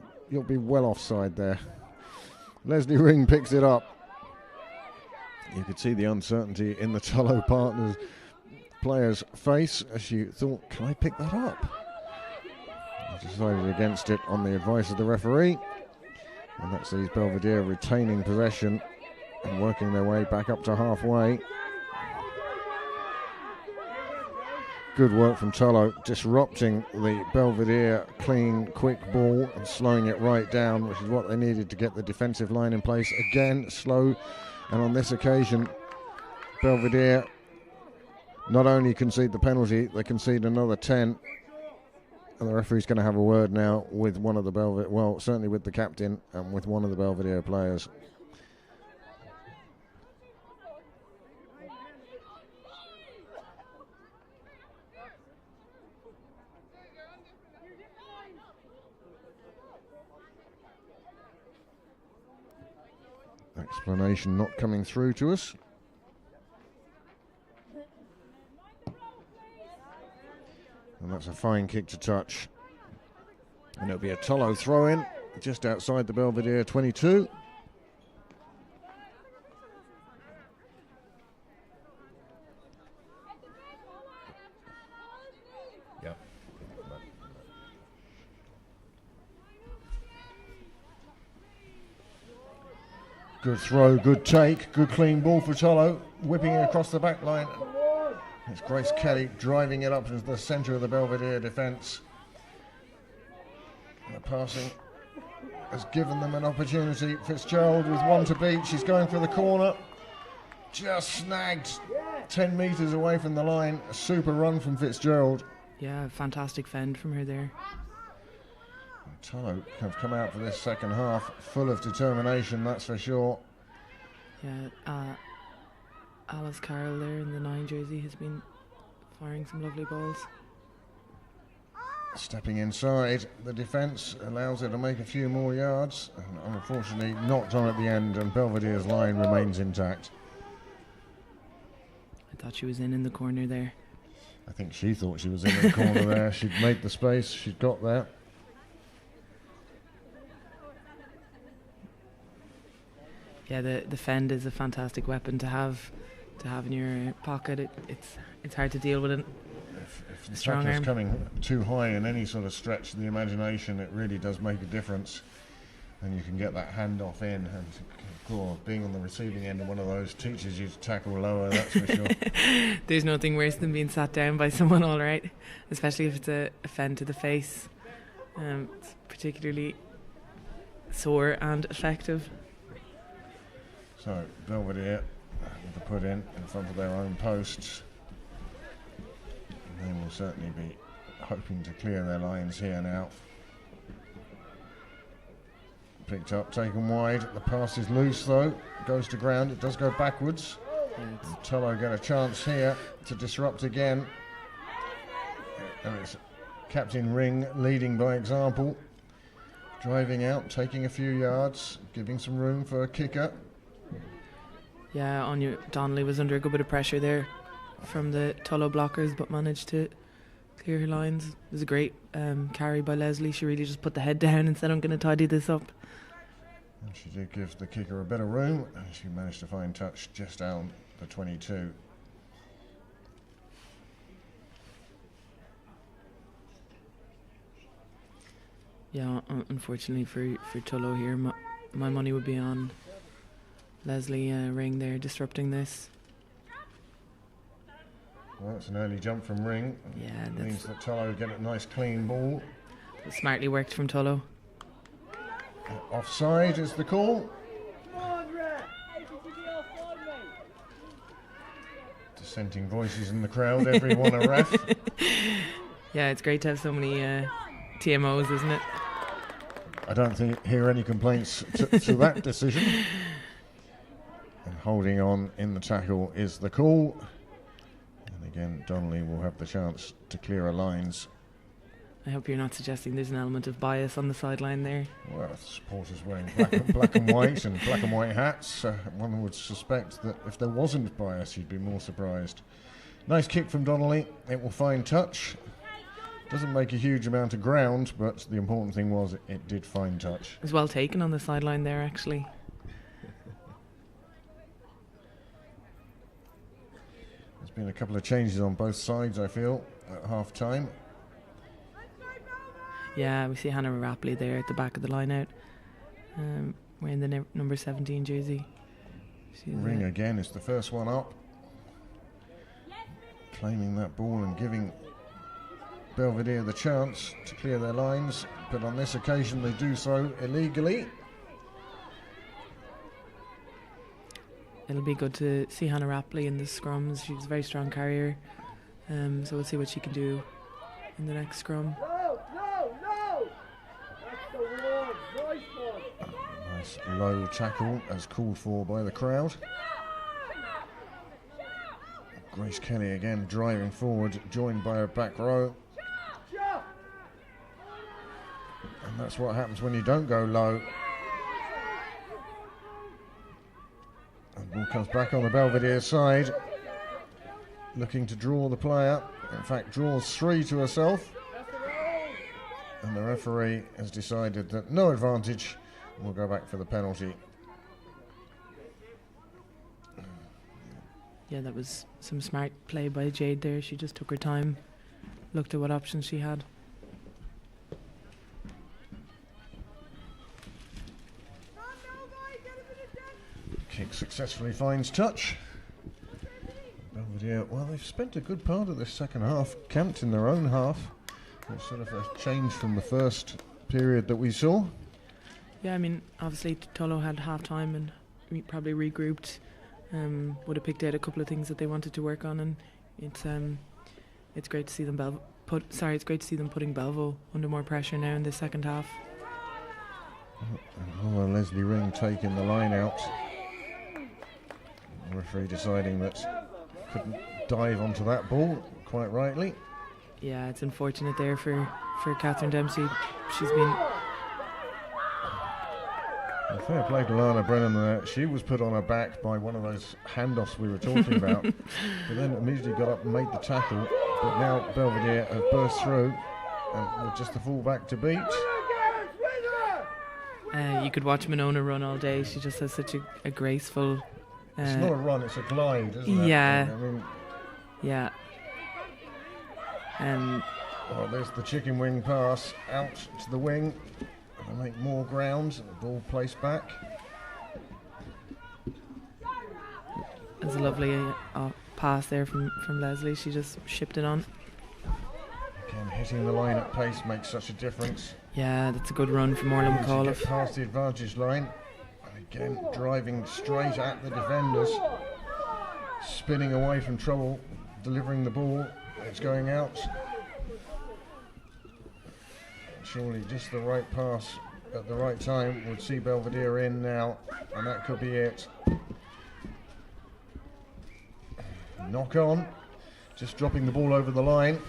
be well offside there. Leslie Ring picks it up. You could see the uncertainty in the Tullow player's face as she thought, can I pick that up? He decided against it on the advice of the referee. And that sees Belvedere retaining possession and working their way back up to halfway. Good work from Tullow, disrupting the Belvedere clean, quick ball and slowing it right down, which is what they needed to get the defensive line in place. Again, slow, and on this occasion, Belvedere not only concede the penalty, they concede another 10. And the referee's going to have a word now with one of the Belvedere, well, certainly with the captain and with one of the Belvedere players. Explanation not coming through to us. And that's a fine kick to touch. And it'll be a Tullow throw-in just outside the Belvedere 22. Yep. Good throw, good take, good clean ball for Tullow, whipping it across the back line. It's Grace Kelly driving it up to the centre of the Belvedere defence. The passing has given them an opportunity. Fitzgerald with one to beat. She's going for the corner. Just snagged 10 metres away from the line. A super run from Fitzgerald. Yeah, fantastic fend from her there. Tullow have come out for this second half full of determination, that's for sure. Yeah, Alice Carroll there in the 9 jersey has been firing some lovely balls. Stepping inside, the defence allows her to make a few more yards. And unfortunately knocked on at the end, and Belvedere's line remains intact. I thought she was in the corner there. I think she thought she was in the corner there. She'd made the space, she'd got there. Yeah, the fend is a fantastic weapon to have in your pocket. It's hard to deal with it. If the tackle's coming too high in any sort of stretch of the imagination, it really does make a difference. And you can get that handoff in. And cool, being on the receiving end of one of those teaches you to tackle lower, that's for sure. There's nothing worse than being sat down by someone, all right, especially if it's a fend to the face. It's particularly sore and effective. So Belvedere with the put in front of their own posts. And they will certainly be hoping to clear their lines here now. Picked up, taken wide. The pass is loose though. Goes to ground. It does go backwards. Tullow get a chance here to disrupt again. And it's Captain Ring leading by example. Driving out, taking a few yards, giving some room for a kicker. Yeah, Anya Donnelly was under a good bit of pressure there from the Tullow blockers, but managed to clear her lines. It was a great carry by Leslie. She really just put the head down and said, I'm going to tidy this up. And she did give the kicker a bit of room, and she managed to find touch just down the 22. Yeah, unfortunately for Tullow here, my money would be on Leslie Ring there disrupting this. Well, it's an early jump from Ring. Yeah, It means that Tullow get a nice clean ball. Smartly worked from Tullow. Offside is the call. Dissenting voices in the crowd, everyone a ref. Yeah, it's great to have so many TMOs, isn't it? I don't hear any complaints to that decision. And holding on in the tackle is the call. And again, Donnelly will have the chance to clear our lines. I hope you're not suggesting there's an element of bias on the sideline there. Well, supporters wearing black and white and black and white hats. One would suspect that if there wasn't bias, you'd be more surprised. Nice kick from Donnelly. It will find touch. Doesn't make a huge amount of ground, but the important thing was it did find touch. It was well taken on the sideline there, actually. There's been a couple of changes on both sides, I feel, at half time. Yeah, we see Hannah Rapley there at the back of the line out, wearing the number 17 jersey. Ring again is the first one up, claiming that ball and giving Belvedere the chance to clear their lines, but on this occasion they do so illegally. It'll be good to see Hannah Rapley in the scrums. She's a very strong carrier, so we'll see what she can do in the next scrum. Nice low tackle as called for by the crowd. Grace Kelly again driving forward, joined by her back row. And that's what happens when you don't go low. And ball comes back on the Belvedere side, looking to draw the player. In fact, draws 3 to herself. And the referee has decided that no advantage. We'll go back for the penalty. Yeah, that was some smart play by Jade there. She just took her time, looked at what options she had. Kick successfully finds touch. Belvedere, well, they've spent a good part of this second half camped in their own half. It's sort of a change from the first period that we saw. Yeah, I mean, obviously Tullow had half time and probably regrouped. Would have picked out a couple of things that they wanted to work on, and it's great to see them it's great to see them putting Belvo under more pressure now in the second half. And Leslie Ring taking the line out. The referee deciding that couldn't dive onto that ball, quite rightly. Yeah, it's unfortunate there for Catherine Dempsey. She's been... Fair play to Lana Brennan there. She was put on her back by one of those handoffs we were talking about, but then immediately got up and made the tackle. But now Belvedere have burst through, and with just the full-back to beat. You could watch Monona run all day. She just has such a graceful... it's not a run, it's a glide, isn't it? Yeah. I mean, yeah. well, there's the chicken wing pass out to the wing. They make more ground, the ball placed back. There's a lovely pass there from Leslie. She just shipped it on. Again, hitting the line at pace makes such a difference. Yeah, that's a good run from Orla McAuliffe. Past the advantage line. And again, driving straight at the defenders. Spinning away from trouble, delivering the ball. It's going out. Surely just the right pass at the right time would see Belvedere in now, and that could be it. Knock on, just dropping the ball over the line,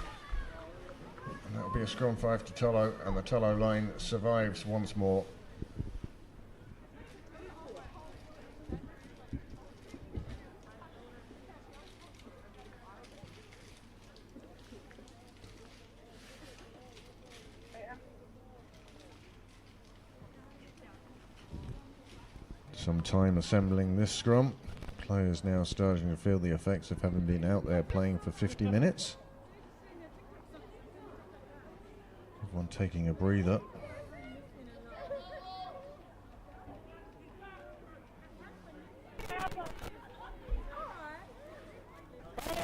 and that'll be a scrum 5 to Tullow, and the Tullow line survives once more. Some time assembling this scrum. Players now starting to feel the effects of having been out there playing for 50 minutes. Everyone taking a breather.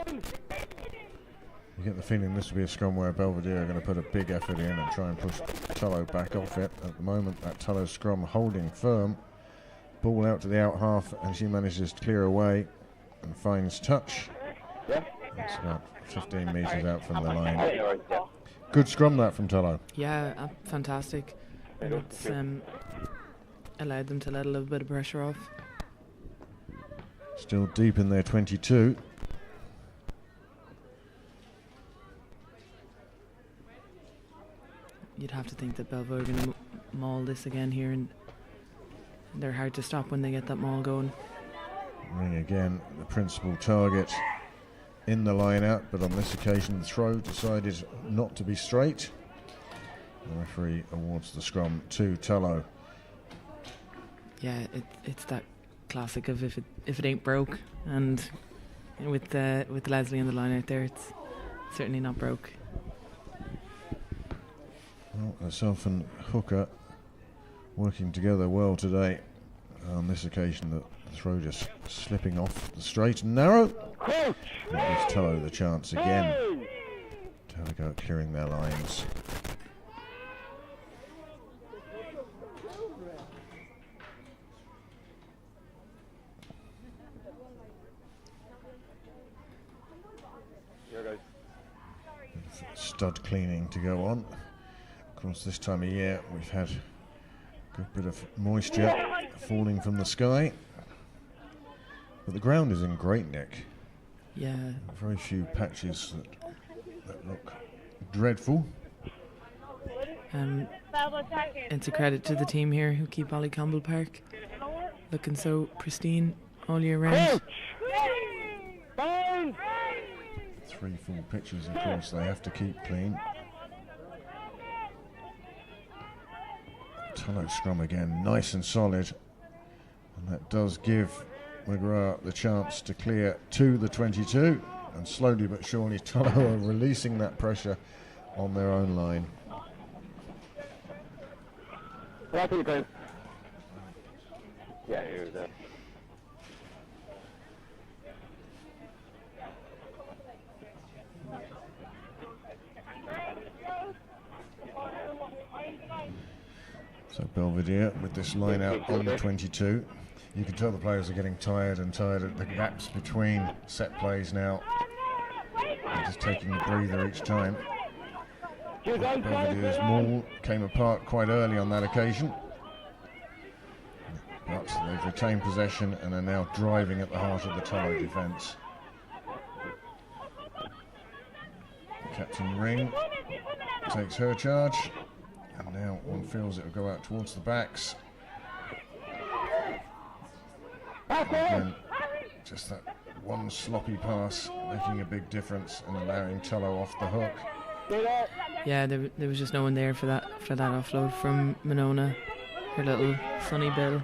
You get the feeling this will be a scrum where Belvedere are going to put a big effort in and try and push Tullow back off it. At the moment, that Tullow scrum holding firm. Ball out to the out half, and she manages to clear away and finds touch. It's about 15 metres out from the line. Good scrum that from Tullow. Yeah, fantastic. And it's allowed them to let a little bit of pressure off. Still deep in their 22. You'd have to think that Belvedere are going to maul this again here, and they're hard to stop when they get that maul going. Ring again, the principal target in the line out, but on this occasion the throw decided not to be straight. The referee awards the scrum to Tullow. Yeah, it's that classic of if it ain't broke, and with Leslie in the line out there, it's certainly not broke. Well, herself and Hooker working together well today. On this occasion, the throw just slipping off the straight and narrow. That gives Tullow the chance again to have a go at clearing their lines. Stud cleaning to go on. Of course, this time of year we've had a good bit of moisture falling from the sky, but the ground is in great nick. Yeah. Very few patches that look dreadful. It's a credit to the team here who keep Ollie Campbell Park looking so pristine all year round. 3 full pitches, of course, they have to keep clean. Tullow scrum again, nice and solid, and that does give McGrath the chance to clear to the 22, and slowly but surely Tullow are releasing that pressure on their own line. Yeah, he was there. So Belvedere with this line out on the 22. You can tell the players are getting tired and tired at the gaps between set plays now. They're just taking a breather each time. Belvedere's maul came apart quite early on that occasion, but they've retained possession and are now driving at the heart of the Tullow defence. Captain Ring takes her charge, and now one feels it will go out towards the backs. Again, just that one sloppy pass making a big difference and allowing Tullow off the hook. Yeah, there was just no one there for that offload from Monona, her little sunny bill.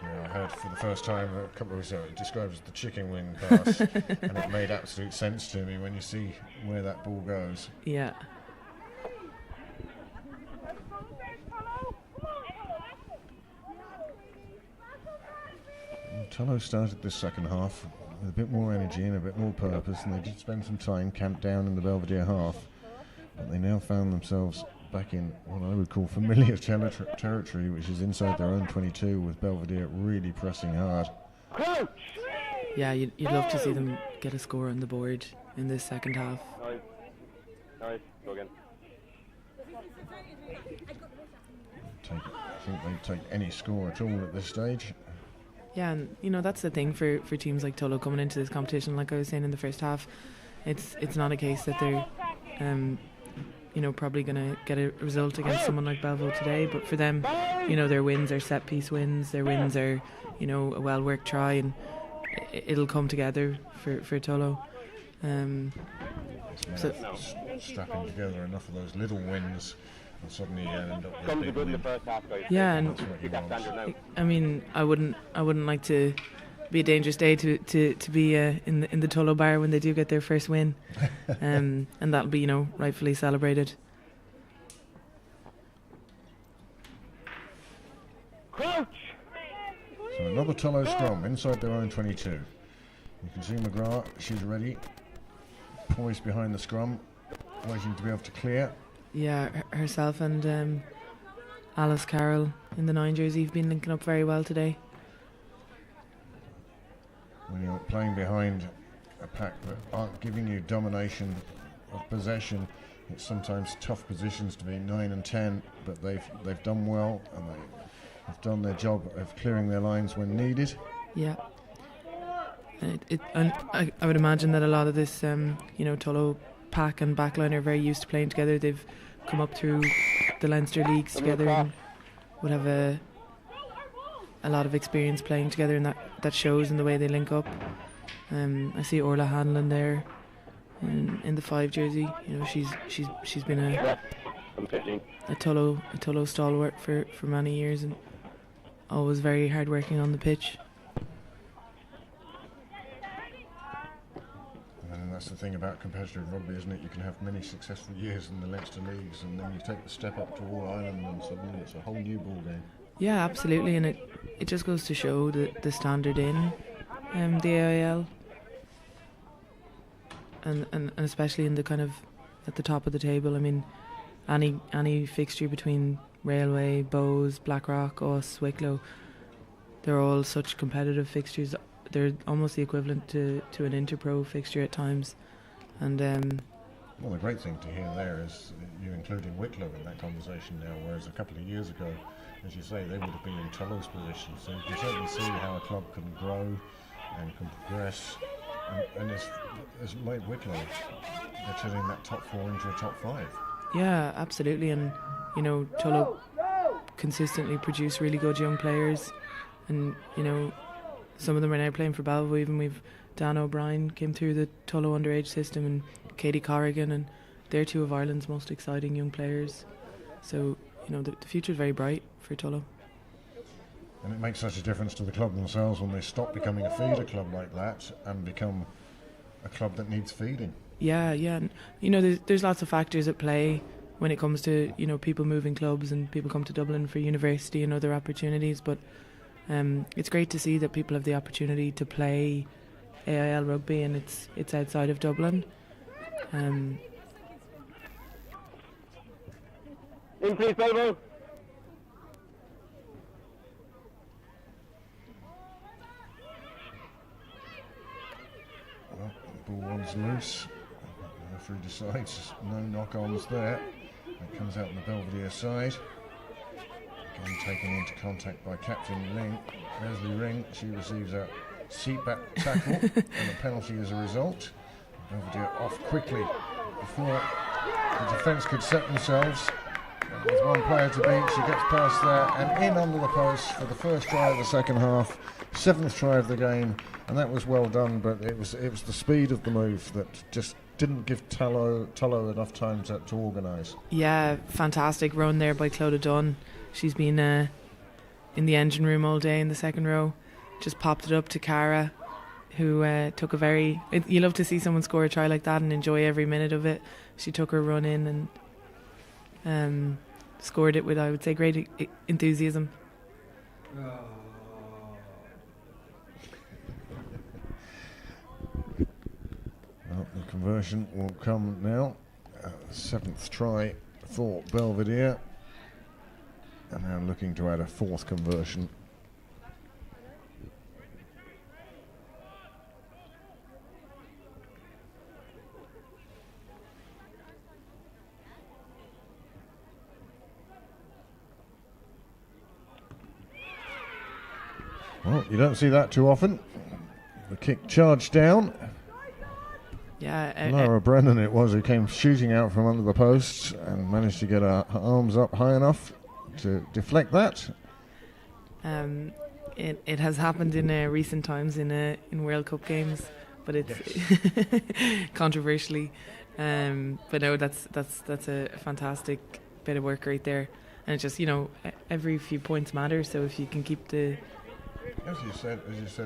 Yeah, I heard for the first time a couple of weeks ago it described as the chicken wing pass, and it made absolute sense to me when you see where that ball goes. Yeah. Tullow started this second half with a bit more energy and a bit more purpose, and they did spend some time camped down in the Belvedere half, but they now found themselves back in what I would call familiar territory, which is inside their own 22, with Belvedere really pressing hard. Yeah, you'd love to see them get a score on the board in this second half. Nice. Go again. I think they'd take any score at all at this stage. Yeah, and that's the thing for teams like Tullow coming into this competition. Like I was saying in the first half, it's not a case that they're probably going to get a result against someone like Belvedere today, but for them, their wins are set piece wins, their wins are a well worked try, and it'll come together for Tullow. So strapping together enough of those little wins and suddenly you end up with a Scrums are big good in the win. first half, guys. Yeah, and That's what you Keep that want. standard now. I mean, I wouldn't like to be a dangerous day to be in the Tullow bar when they do get their first win, and that'll be rightfully celebrated. Crouch! So another Tullow scrum inside their own 22. You can see McGrath, she's ready, poised behind the scrum, waiting to be able to clear. Yeah, herself and Alice Carroll in the 9 jersey have been linking up very well today. When you're playing behind a pack that aren't giving you domination of possession, it's sometimes tough positions to be 9 and 10, but they've done well and they've done their job of clearing their lines when needed. Yeah. And I would imagine that a lot of this, Tullow pack and backline are very used to playing together. They've come up through the Leinster leagues together and would have a lot of experience playing together, and that shows in the way they link up. I see Orla Hanlon there in the 5 jersey. She's been a Tullow stalwart for many years and always very hard working on the pitch. And that's the thing about competitive rugby, isn't it? You can have many successful years in the Leinster leagues, and then you take the step up to All Ireland, and suddenly it's a whole new ball game. Yeah, absolutely, and it just goes to show the standard in the AIL, and especially in the kind of at the top of the table. I mean, any fixture between Railway, Bows, Blackrock, Us, Wicklow, they're all such competitive fixtures. They're almost the equivalent to an Interpro fixture at times, and well, the great thing to hear there is you including Wicklow in that conversation now, whereas a couple of years ago, as you say, they would have been in Tullow's position. So you can certainly see how a club can grow and can progress, and as made Wicklow, they're turning that top 4 into a top 5. yeah, absolutely, and Tullow consistently produce really good young players, and some of them are now playing for Belvedere. Even we've Dan O'Brien came through the Tullow underage system, and Katie Corrigan, and they're 2 of Ireland's most exciting young players. So the future is very bright for Tullow. And it makes such a difference to the club themselves when they stop becoming a feeder club like that and become a club that needs feeding. Yeah, and there's lots of factors at play when it comes to people moving clubs and people come to Dublin for university and other opportunities, but it's great to see that people have the opportunity to play AIL rugby, and it's outside of Dublin. In please, Belvo. Well, the ball one's loose. The referee decides no knock-ons there. It comes out on the Belvedere side. Again taken into contact by Captain Leslie Ring. She receives a seatback tackle and a penalty as a result. Belvedere off quickly before the defence could set themselves. And with one player to beat, she gets past there and in under the post for the first try of the second half, 7th try of the game, and that was well done. But it was the speed of the move that just didn't give Tullow enough time to organise. Yeah, fantastic run there by Clodagh Dunn. She's been in the engine room all day in the second row. Just popped it up to Cara, who took a very... You love to see someone score a try like that and enjoy every minute of it. She took her run in and scored it with, I would say, great enthusiasm. Well, the conversion will come now. 7th try for Belvedere. And now looking to add a 4th conversion. Well, you don't see that too often. The kick charged down. Yeah, Laura Brennan it was who came shooting out from under the posts and managed to get her arms up high enough to deflect that. It has happened in recent times in World Cup games, but it's controversially. But no, that's a fantastic bit of work right there. And it's just, every few points matter. So if you can keep the... As you said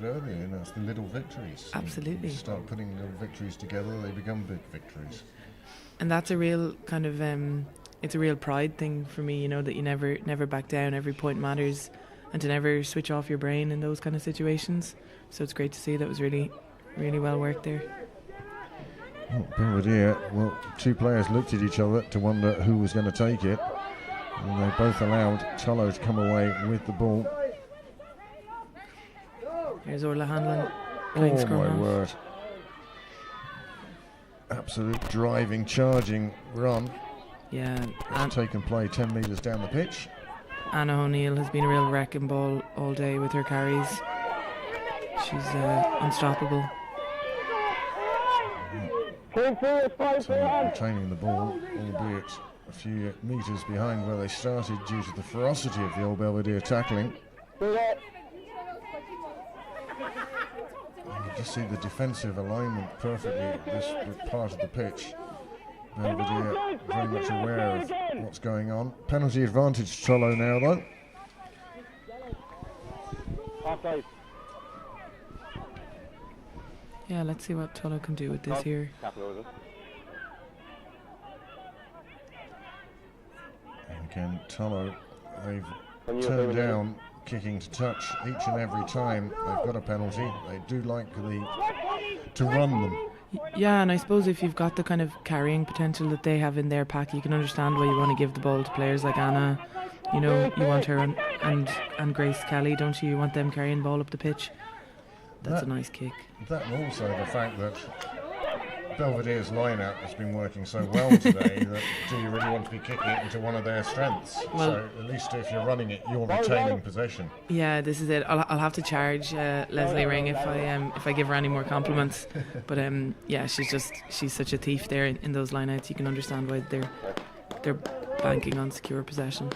earlier, it's the little victories. Absolutely. You start putting little victories together, they become big victories. And that's a real kind of... it's a real pride thing for me, that you never back down. Every point matters, and to never switch off your brain in those kind of situations. So it's great to see that was really, really well worked there. Oh, Belvedere, two players looked at each other to wonder who was going to take it, and they both allowed Tullow to come away with the ball. Here's Orla Hanlon playing scrum half. My word. Absolute driving, charging run. Yeah. It's taken play 10 metres down the pitch. Anna O'Neill has been a real wrecking ball all day with her carries. She's unstoppable. Retaining the ball, albeit a few metres behind where they started due to the ferocity of the old Belvedere tackling. You just see the defensive alignment perfectly this part of the pitch. Belvedere very much aware of what's going on. Penalty advantage to Tullow now, though. Offside. Yeah, let's see what Tullow can do with this here. And again, Tullow, they've turned down kicking to touch each and every time they've got a penalty. They do like to run them. Yeah, and I suppose if you've got the kind of carrying potential that they have in their pack, you can understand why you want to give the ball to players like Anna. You want her and Grace Kelly, don't you? You want them carrying the ball up the pitch. That's a nice kick. That and also the fact that Belvedere's line-out has been working so well today that do you really want to be kicking it into one of their strengths? Well, so at least if you're running it, you're retaining possession. Yeah, this is it. I'll have to charge Leslie Ring if I give her any more compliments. But yeah, she's such a thief there in those line-outs. You can understand why they're banking on secure possession.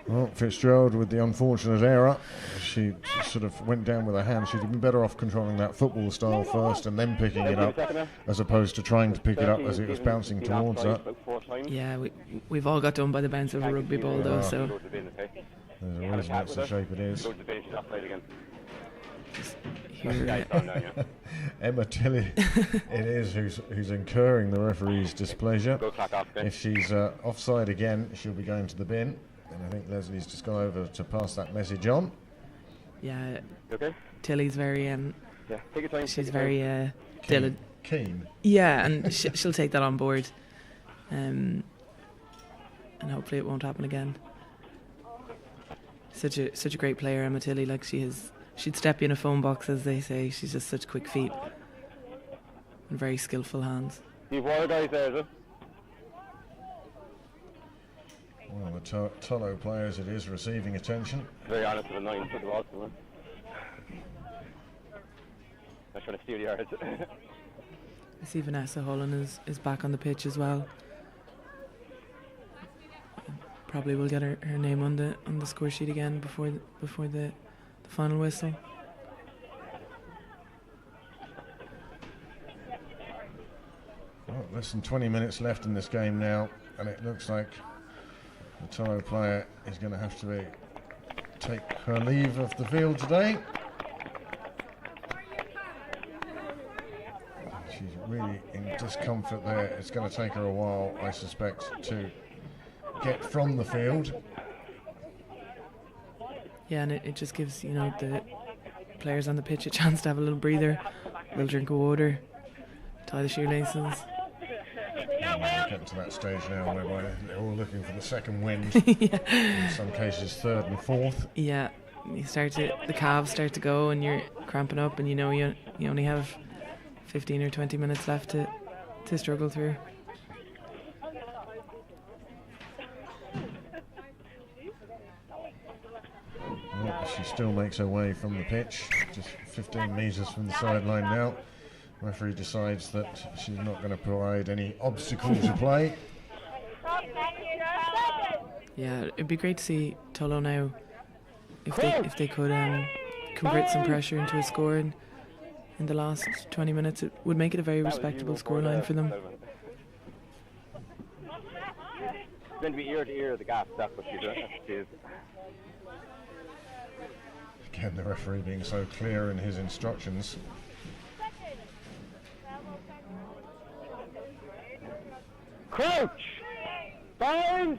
Well, Fitzgerald with the unfortunate error. She sort of went down with her hand. She'd have been better off controlling that football style first and then picking it up, as opposed to trying to pick it up as it was bouncing towards her. Yeah, we've all got done by the bounce of a rugby ball, though. So there's a reason that's the shape it is. Emma Tilley it is who's incurring the referee's displeasure. If she's offside again, she'll be going to the bin. And I think Leslie's just gone over to pass that message on. Yeah, okay? Tilly's very take your time. She's very keen. Yeah, and she'll take that on board, and hopefully it won't happen again. Such a great player, Emma Tilly. Like she'd step you in a phone box, as they say. She's just such quick feet and very skillful hands. You've water guys there, is it? One of the Tullow players, it is receiving attention. Very honest with a 9 foot ball. I'm trying to steal yards. I see Vanessa Holland is back on the pitch as well. Probably will get her name on the score sheet again before the final whistle. Well, less than 20 minutes left in this game now, and it looks like the Tullow player is going to have to take her leave of the field today. She's really in discomfort there. It's going to take her a while, I suspect, to get from the field. Yeah, and it just gives the players on the pitch a chance to have a little breather, a little drink of water, tie the shoelaces. Getting to that stage now whereby they're all looking for the second wind. Yeah. In some cases third and fourth. Yeah, the calves start to go and you're cramping up, and you only have 15 or 20 minutes left to struggle through. Well, she still makes her way from the pitch, just 15 metres from the sideline now. Referee decides that she's not going to provide any obstacle to play. Yeah, it'd be great to see Tullow now, if they could convert some pressure into a score in the last 20 minutes. It would make it a very respectable scoreline for them. meant to be ear to ear, the gap, that's what she is. Again, the referee being so clear in his instructions. Crouch! Bound!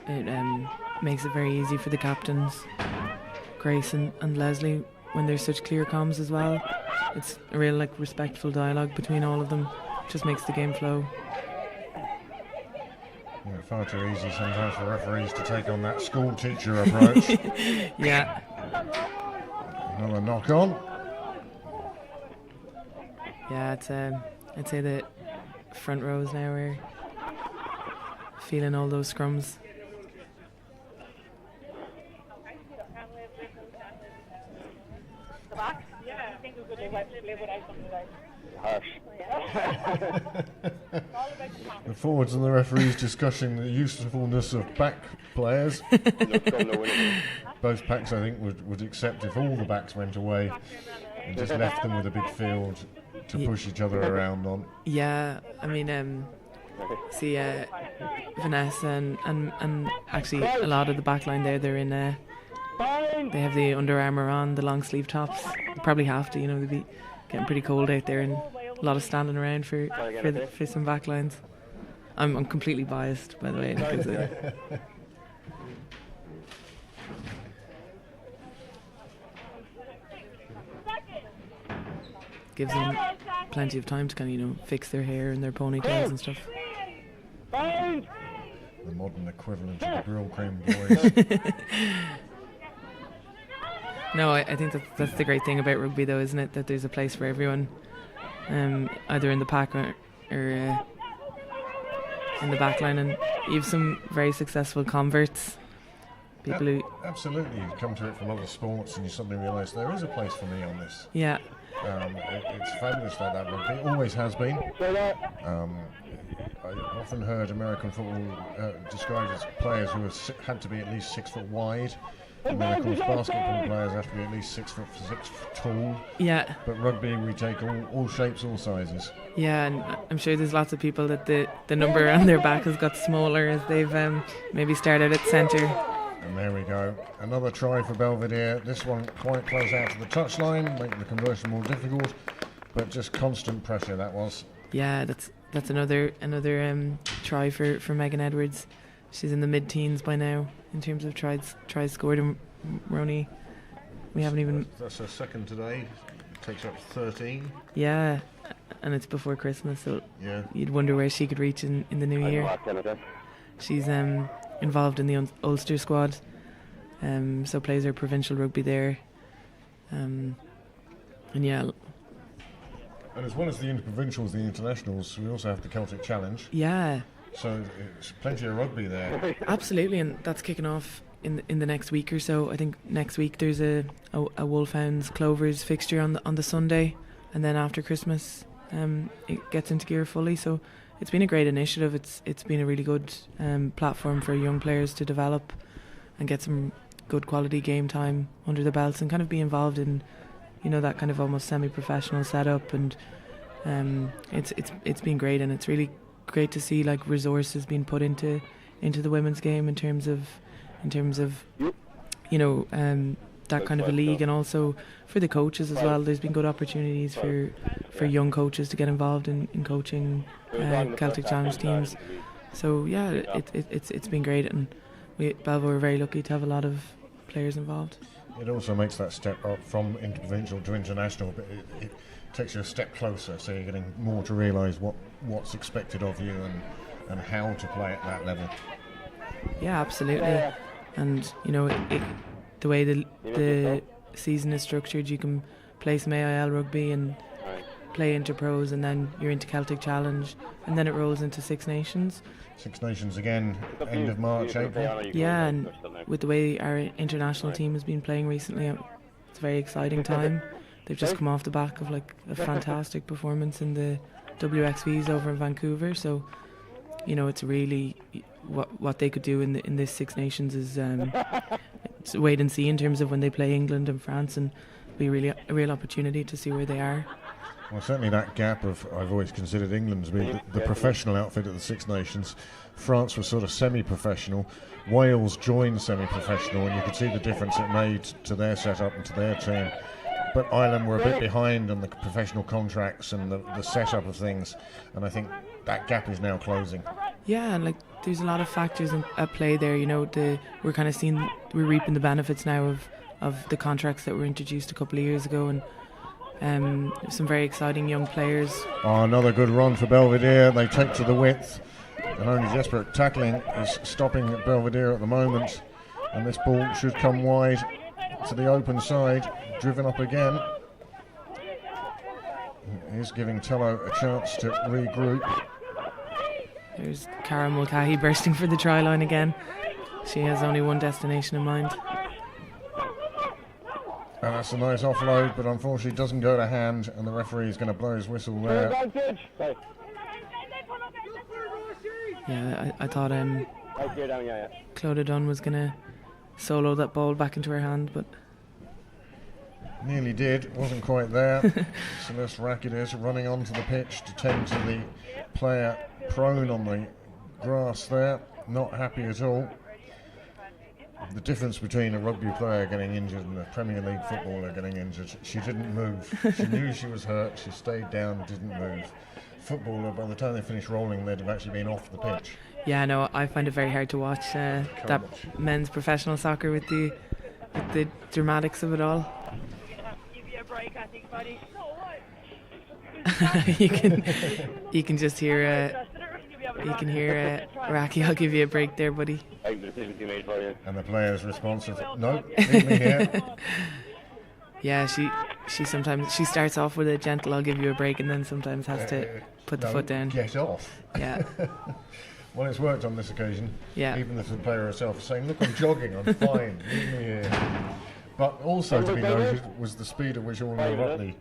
It makes it very easy for the captains, Grace and Leslie, when there's such clear comms as well. It's a real respectful dialogue between all of them. Just makes the game flow. Yeah, far too easy sometimes for referees to take on that school teacher approach. Yeah. Another knock on. Yeah, it's I'd say the front rows now are feeling all those scrums. The back? Yeah. I think we could live without them today. Harsh. The forwards and the referees discussing the usefulness of back players. Both packs, I think, would accept if all the backs went away and just left them with a big field to push each other around on. Yeah, I mean, see, Vanessa and actually a lot of the back line there, they're in, they have the Under Armour on, the long sleeve tops. They probably have to, they'd be getting pretty cold out there, and a lot of standing around for some back lines. I'm completely biased, by the way. Because, gives them plenty of time to kind of, fix their hair and their ponytails and stuff. The modern equivalent of the Grill Cream boys. No, I think that's the great thing about rugby, though, isn't it? That there's a place for everyone, either in the pack or in the back line. And you have some very successful converts. People who... Absolutely, you come to it from other sports and you suddenly realise there is a place for me on this. Yeah. It's fabulous like that rugby. It always has been. I often heard American football described as players who had to be at least 6 foot wide. And then, of course, basketball players have to be at least 6 foot tall. Yeah. But rugby, we take all shapes, all sizes. Yeah, and I'm sure there's lots of people that the number on their back has got smaller as they've maybe started at centre. And there we go. Another try for Belvedere. This one quite close out to the touchline, making the conversion more difficult. But just constant pressure, that was. Yeah, that's another try for Megan Edwards. She's in the mid-teens by now in terms of tries scored, and Ronnie, we haven't even... That's her second today. Takes up 13. Yeah, and it's before Christmas, so yeah, you'd wonder where she could reach in the new year. She's involved in the Ulster squad, so plays her provincial rugby there. And yeah... And as well as the interprovincials, the internationals, we also have the Celtic Challenge. Yeah. So it's plenty of rugby there. Absolutely, and that's kicking off in the next week or so. I think next week there's a Wolfhounds Clovers fixture on the Sunday, and then after Christmas it gets into gear fully. So it's been a great initiative. It's been a really good platform for young players to develop and get some good quality game time under the belts and kind of be involved in that kind of almost semi-professional setup. And it's been great, and it's really great to see resources being put into the women's game in terms of that kind of a league, and also for the coaches as well. There's been good opportunities for young coaches to get involved in coaching Celtic Challenge teams. So yeah, it's been great, and Belvo are very lucky to have a lot of players involved. It also makes that step up from interprovincial to international, but it takes you a step closer, so you're getting more to realise what's expected of you and how to play at that level. Yeah, absolutely. And the way the season is structured, you can play some AIL rugby and play Interpros, and then you're into Celtic Challenge, and then it rolls into Six Nations. Six Nations again, end of March, April. Yeah, and with the way our international team has been playing recently, it's a very exciting time. They've just come off the back of a fantastic performance in the WXVs over in Vancouver. So, it's really what they could do in this Six Nations is it's a wait and see in terms of when they play England and France, and be really a real opportunity to see where they are. Well, certainly that gap of, I've always considered England to be the professional outfit at the Six Nations. France was sort of semi-professional. Wales joined semi-professional, and you could see the difference it made to their setup and to their team. But Ireland were a bit behind on the professional contracts and the setup of things, and I think that gap is now closing. Yeah, and like there's a lot of factors at play there. You know, we're kind of we're reaping the benefits now of the contracts that were introduced a couple of years ago, and some very exciting young players. Oh, another good run for Belvedere. They take to the width, and only desperate tackling is stopping Belvedere at the moment. And this ball should come wide to the open side, driven up again. He's giving Tullow a chance to regroup. There's Cara Mulcahy bursting for the try line again. She has only one destination in mind. And that's a nice offload, but unfortunately doesn't go to hand, and the referee is going to blow his whistle there. Yeah, I thought Clodagh Dunn was going to solo that ball back into her hand, but nearly did, wasn't quite there. Celeste Rackett is running onto the pitch to tend to the player prone on the grass there, not happy at all. The difference between a rugby player getting injured and a Premier League footballer getting injured, she didn't move. She knew she was hurt, she stayed down, didn't move. Footballer, by the time they finished rolling, they'd have actually been off the pitch. Yeah, no, I find it very hard to watch that men's professional soccer with the dramatics of it all. you can just hear Racky, I'll give you a break there, buddy. And the player's responsive, no, leave me here. Yeah, she sometimes starts off with a gentle "I'll give you a break," and then sometimes has to put the foot down. Get off. Yeah. Well, it's worked on this occasion. Yeah. Even if the player herself is saying, "Look, I'm jogging, I'm fine, leave me here." But also to be noted was the speed at which Ollie Campbell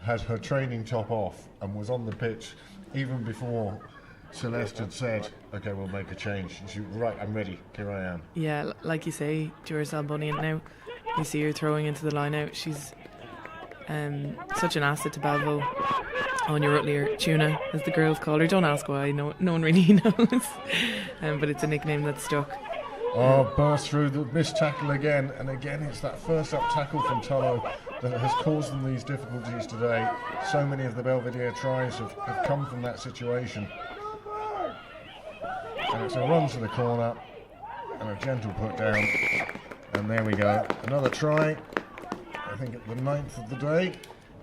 had her training top off and was on the pitch even before Celeste had said, "Okay, we'll make a change." She, right, I'm ready. Here I am. Yeah, like you say, Duracell Bunny, and now you see her throwing into the line out. She's such an asset to Balvo. Anya Rutlier, Tuna, as the girls call her. Don't ask why. No one really knows. But it's a nickname that's stuck. Oh, burst through the missed tackle again, and again it's that first up tackle from Tullow that has caused them these difficulties today. So many of the Belvedere tries have come from that situation. And it's a run to the corner and a gentle put down, and there we go, another try. I think at the 9th of the day.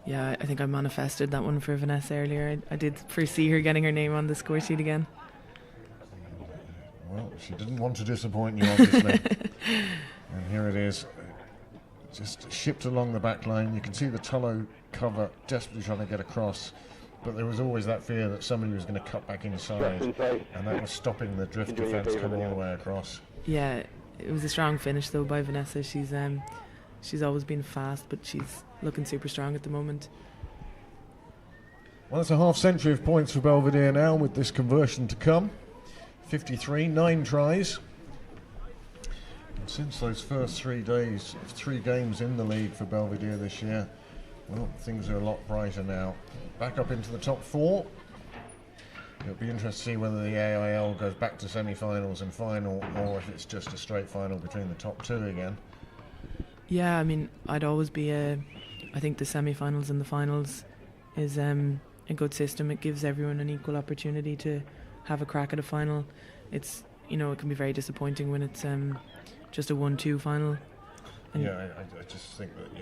Yeah, I think I manifested that one for Vanessa earlier. I did foresee her getting her name on the score sheet again. Well, she didn't want to disappoint you, obviously. And here it is, just shipped along the back line. You can see the Tullow cover desperately trying to get across, but there was always that fear that somebody was going to cut back inside, and that was stopping the drift defence coming all the way across. Yeah, it was a strong finish though by Vanessa. She's always been fast, but she's looking super strong at the moment. Well, it's a half century of points for Belvedere now with this conversion to come. 53, 9 tries. And since those first 3 days, 3 games in the league for Belvedere this year, well, things are a lot brighter now. Back up into the top 4. It'll be interesting to see whether the AIL goes back to semi-finals and final, or if it's just a straight final between the top 2 again. Yeah, I mean, I'd always be I think the semi-finals and the finals is a good system. It gives everyone an equal opportunity to have a crack at a final. It's, it can be very disappointing when it's just a 1-2 final. And yeah, I just think that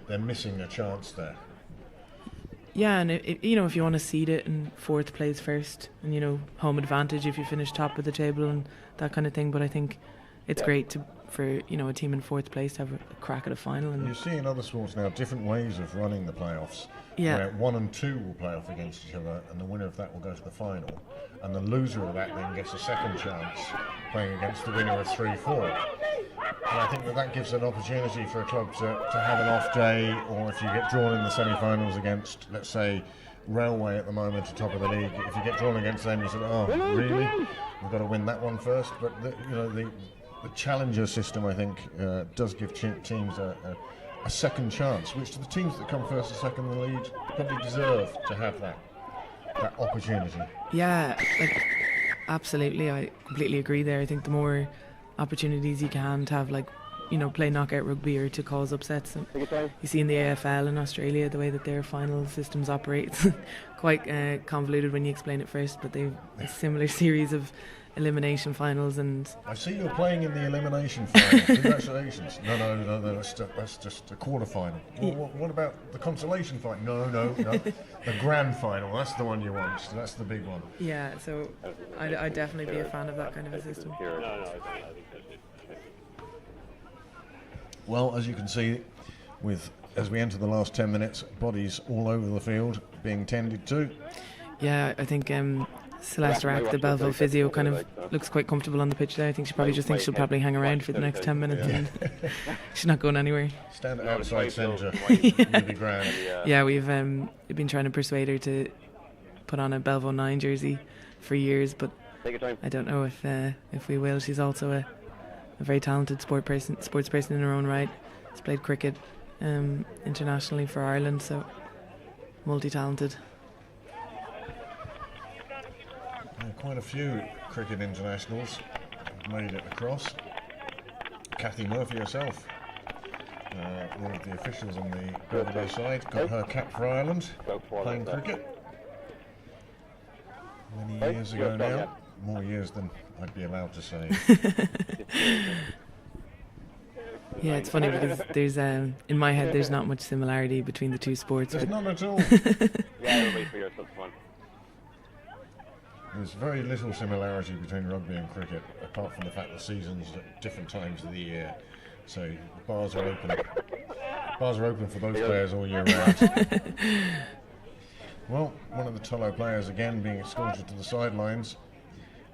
they're missing a chance there. Yeah, and if you want to seed it and 4th plays first, and home advantage if you finish top of the table and that kind of thing. But I think it's great for a team in 4th place to have a crack at a final. And you see in other sports now different ways of running the playoffs. Yeah. Where 1 and 2 will play off against each other, and the winner of that will go to the final, and the loser of that then gets a second chance playing against the winner of 3-4. And I think that gives an opportunity for a club to have an off day, or if you get drawn in the semi-finals against, let's say, Railway at the moment, at top of the league, if you get drawn against them, you say, "Oh, really? We've got to win that one first." But the challenger system, I think, does give teams a a second chance, which the teams that come first and second in the league probably deserve to have that opportunity. Yeah, like absolutely, I completely agree there. I think the more opportunities you can to have, like, you know, play knockout rugby or to cause upsets. And you see in the AFL in Australia the way that their final systems operate. It's quite convoluted when you explain it first, but they've a similar series of elimination finals. And I see you're playing in the elimination final. Congratulations. No, that's just a quarter final. What about the consolation final? No. The grand final, that's the one you want. That's the big one. Yeah, so I'd definitely be a fan of that kind of a system. Well, as you can see, as we enter the last 10 minutes, bodies all over the field being tended to. Yeah, I think Celeste Rack, the Belleville physio, kind of looks quite comfortable on the pitch there. I think she probably just thinks she'll probably hang around for the next 10 minutes and she's not going anywhere. Stand outside centre, you'll be grand. Yeah, we've been trying to persuade her to put on a Belleville 9 jersey for years, but I don't know if we will. She's also a very talented sports person in her own right. She's played cricket internationally for Ireland, so multi-talented. Quite a few cricket internationals have made it across. Kathy Murphy herself, one of the officials on the Belvedere side, got her cap for Ireland, playing cricket. Many years ago now, more years than I'd be allowed to say. Yeah, it's funny because there's in my head there's not much similarity between the two sports. There's none at all. There's very little similarity between rugby and cricket, apart from the fact the seasons at different times of the year. So bars are open. Bars are open for those players all year round. Well, one of the Tullow players again being escorted to the sidelines.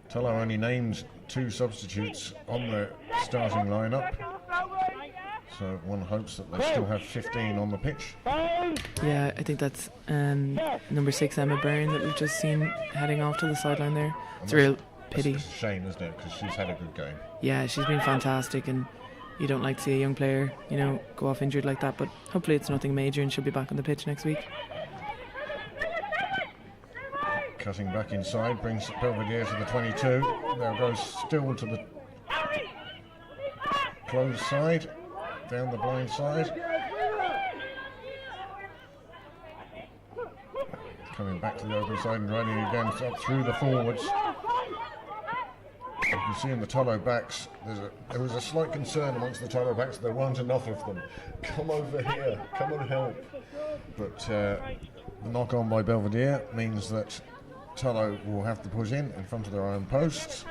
Tullow only named 2 substitutes on the starting lineup, so one hopes that they still have 15 on the pitch. Yeah, I think that's number 6 Emma Byrne that we've just seen heading off to the sideline there. It's a real pity. It's a shame, isn't it? Because she's had a good game. Yeah, she's been fantastic, and you don't like to see a young player, you know, go off injured like that. But hopefully it's nothing major, and she'll be back on the pitch next week. Cutting back inside brings Belvedere to the 22. Now goes still to the closed side, down the blind side. Coming back to the open side and running again up through the forwards. You can see in the Tullow backs, there was a slight concern amongst the Tullow backs. There weren't enough of them. Come over here, come and help. But the knock on by Belvedere means that Tullow will have to push in front of their own posts,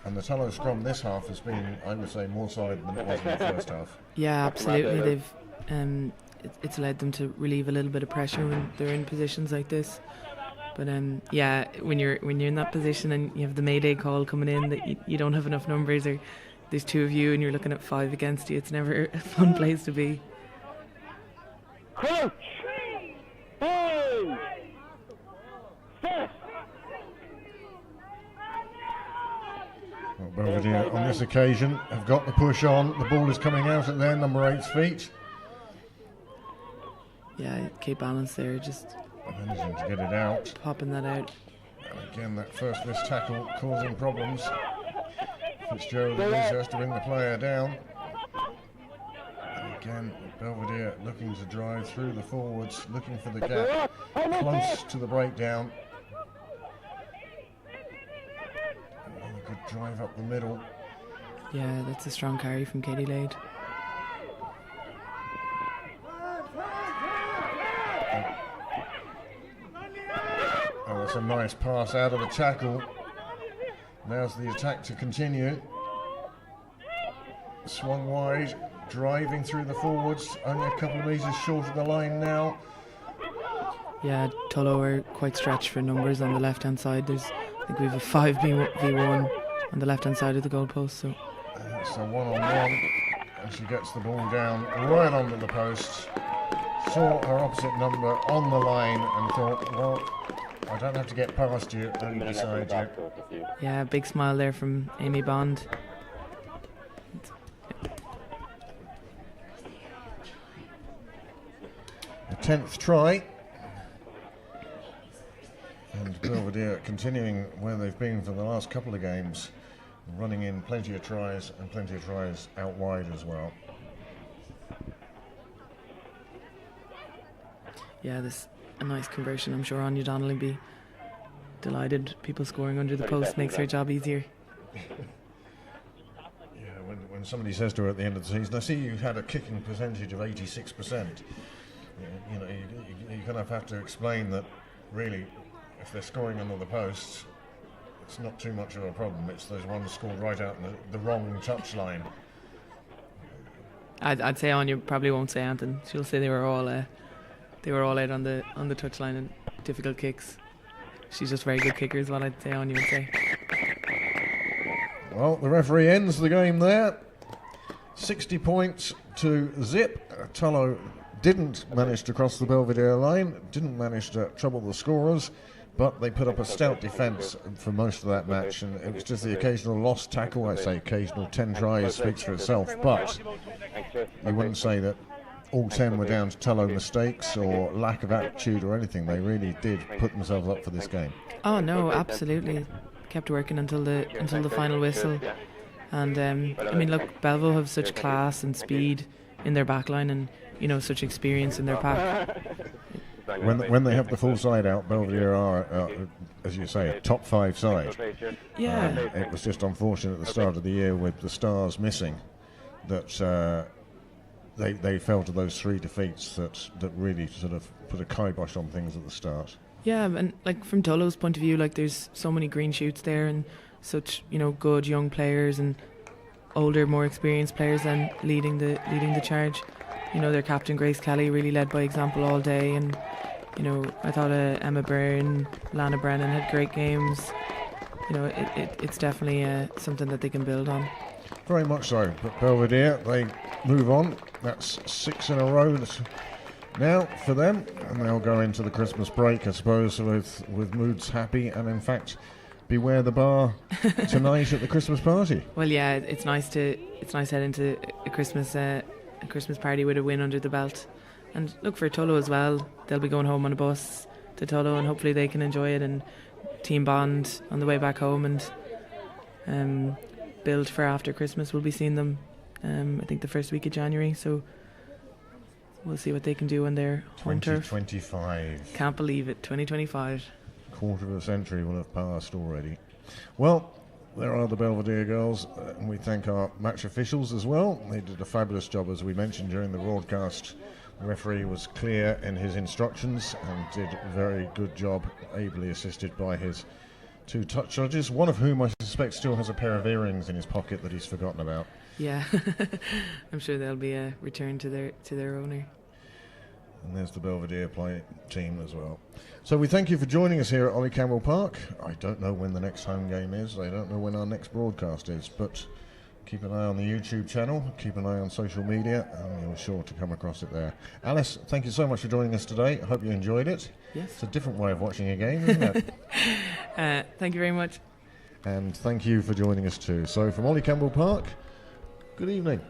and the Tullow scrum this half has been, I would say, more solid than it was in the first half. Yeah, absolutely. They've it's allowed them to relieve a little bit of pressure when they're in positions like this. But yeah, when you're in that position and you have the Mayday call coming in that you don't have enough numbers, or there's 2 of you and you're looking at 5 against you, it's never a fun place to be. Crouch! Well, Belvedere on this occasion have got the push on. The ball is coming out at their number 8's feet. Yeah, keep balance there, just Managing to get it out. popping that out. And again, that first missed tackle causing problems. Fitzgerald has to bring the player down. And again, Belvedere looking to drive through the forwards, looking for the gap, close to the breakdown. Another good drive up the middle. Yeah, that's a strong carry from Katie Lade. Oh, that's a nice pass out of the tackle. Now's the attack to continue. Swung wide, driving through the forwards, only a couple of metres short of the line now. Yeah, Tullow are quite stretched for numbers on the left hand side. I think we have a 5v1 on the left hand side of the goalpost. So it's a one-on-one, and she gets the ball down right under the post. Saw her opposite number on the line and thought, well, I don't have to get past you, only beside you. Yeah, big smile there from Amy Bond. 10th try. And Belvedere continuing where they've been for the last couple of games, running in plenty of tries and plenty of tries out wide as well. Yeah, this a nice conversion. I'm sure Anya Donnelly will be delighted. People scoring under the post makes her job easier. When somebody says to her at the end of the season, I see you had a kicking percentage of 86%, you kind of have to explain that really, if they're scoring under the posts, it's not too much of a problem. It's those ones scored right out in the wrong touchline. I'd say Anya probably won't say anything. She'll say they were all out on the touchline and difficult kicks. She's just a very good kicker is what I'd say Anya would say. Well, the referee ends the game there. 60 points to zip. Tullow didn't manage to cross the Belvedere line, didn't manage to trouble the scorers, but they put up a stout defence for most of that match, and it was just the occasional lost tackle. I say occasional, 10 tries speaks for itself, but you wouldn't say that all 10 were down to Tullow mistakes or lack of attitude or anything. They really did put themselves up for this game. Oh no, absolutely. Kept working until the final whistle. And I mean, look, Belvo have such class and speed in their backline, and such experience in their pack. When they have the full side out, Belvedere are, as you say, a top 5 side. Yeah. It was just unfortunate at the start of the year with the stars missing that they fell to those 3 defeats that really sort of put a kibosh on things at the start. Yeah, and like from Tullow's point of view, like there's so many green shoots there and such good young players and older, more experienced players then leading the charge. Their captain Grace Kelly really led by example all day, and I thought Emma Byrne, Lana Brennan had great games. It's definitely something that they can build on. Very much so. But Belvedere, they move on. That's 6 in a row now for them, and they'll go into the Christmas break, I suppose, with moods happy, and in fact beware the bar tonight at the Christmas party. Well, yeah, it's nice to head into a Christmas party with a win under the belt. And look, for Tullow as well, they'll be going home on a bus to Tullow, and hopefully they can enjoy it and team bond on the way back home and build for after Christmas. We'll be seeing them I think the first week of January, so we'll see what they can do on their home turf. 2025. Can't believe it, 2025. Quarter of a century will have passed already. Well, there are the Belvedere girls, and we thank our match officials as well. They did a fabulous job, as we mentioned during the broadcast. The referee was clear in his instructions and did a very good job, ably assisted by his 2 touch judges, one of whom I suspect still has a pair of earrings in his pocket that he's forgotten about. Yeah, I'm sure they'll be returned to their owner. And there's the Belvedere play team as well. So we thank you for joining us here at Ollie Campbell Park. I don't know when the next home game is. I don't know when our next broadcast is, but keep an eye on the YouTube channel, keep an eye on social media, and you're sure to come across it there. Alice, thank you so much for joining us today. I hope you enjoyed it. Yes. It's a different way of watching a game, isn't it? Thank you very much. And thank you for joining us too. So from Ollie Campbell Park, good evening.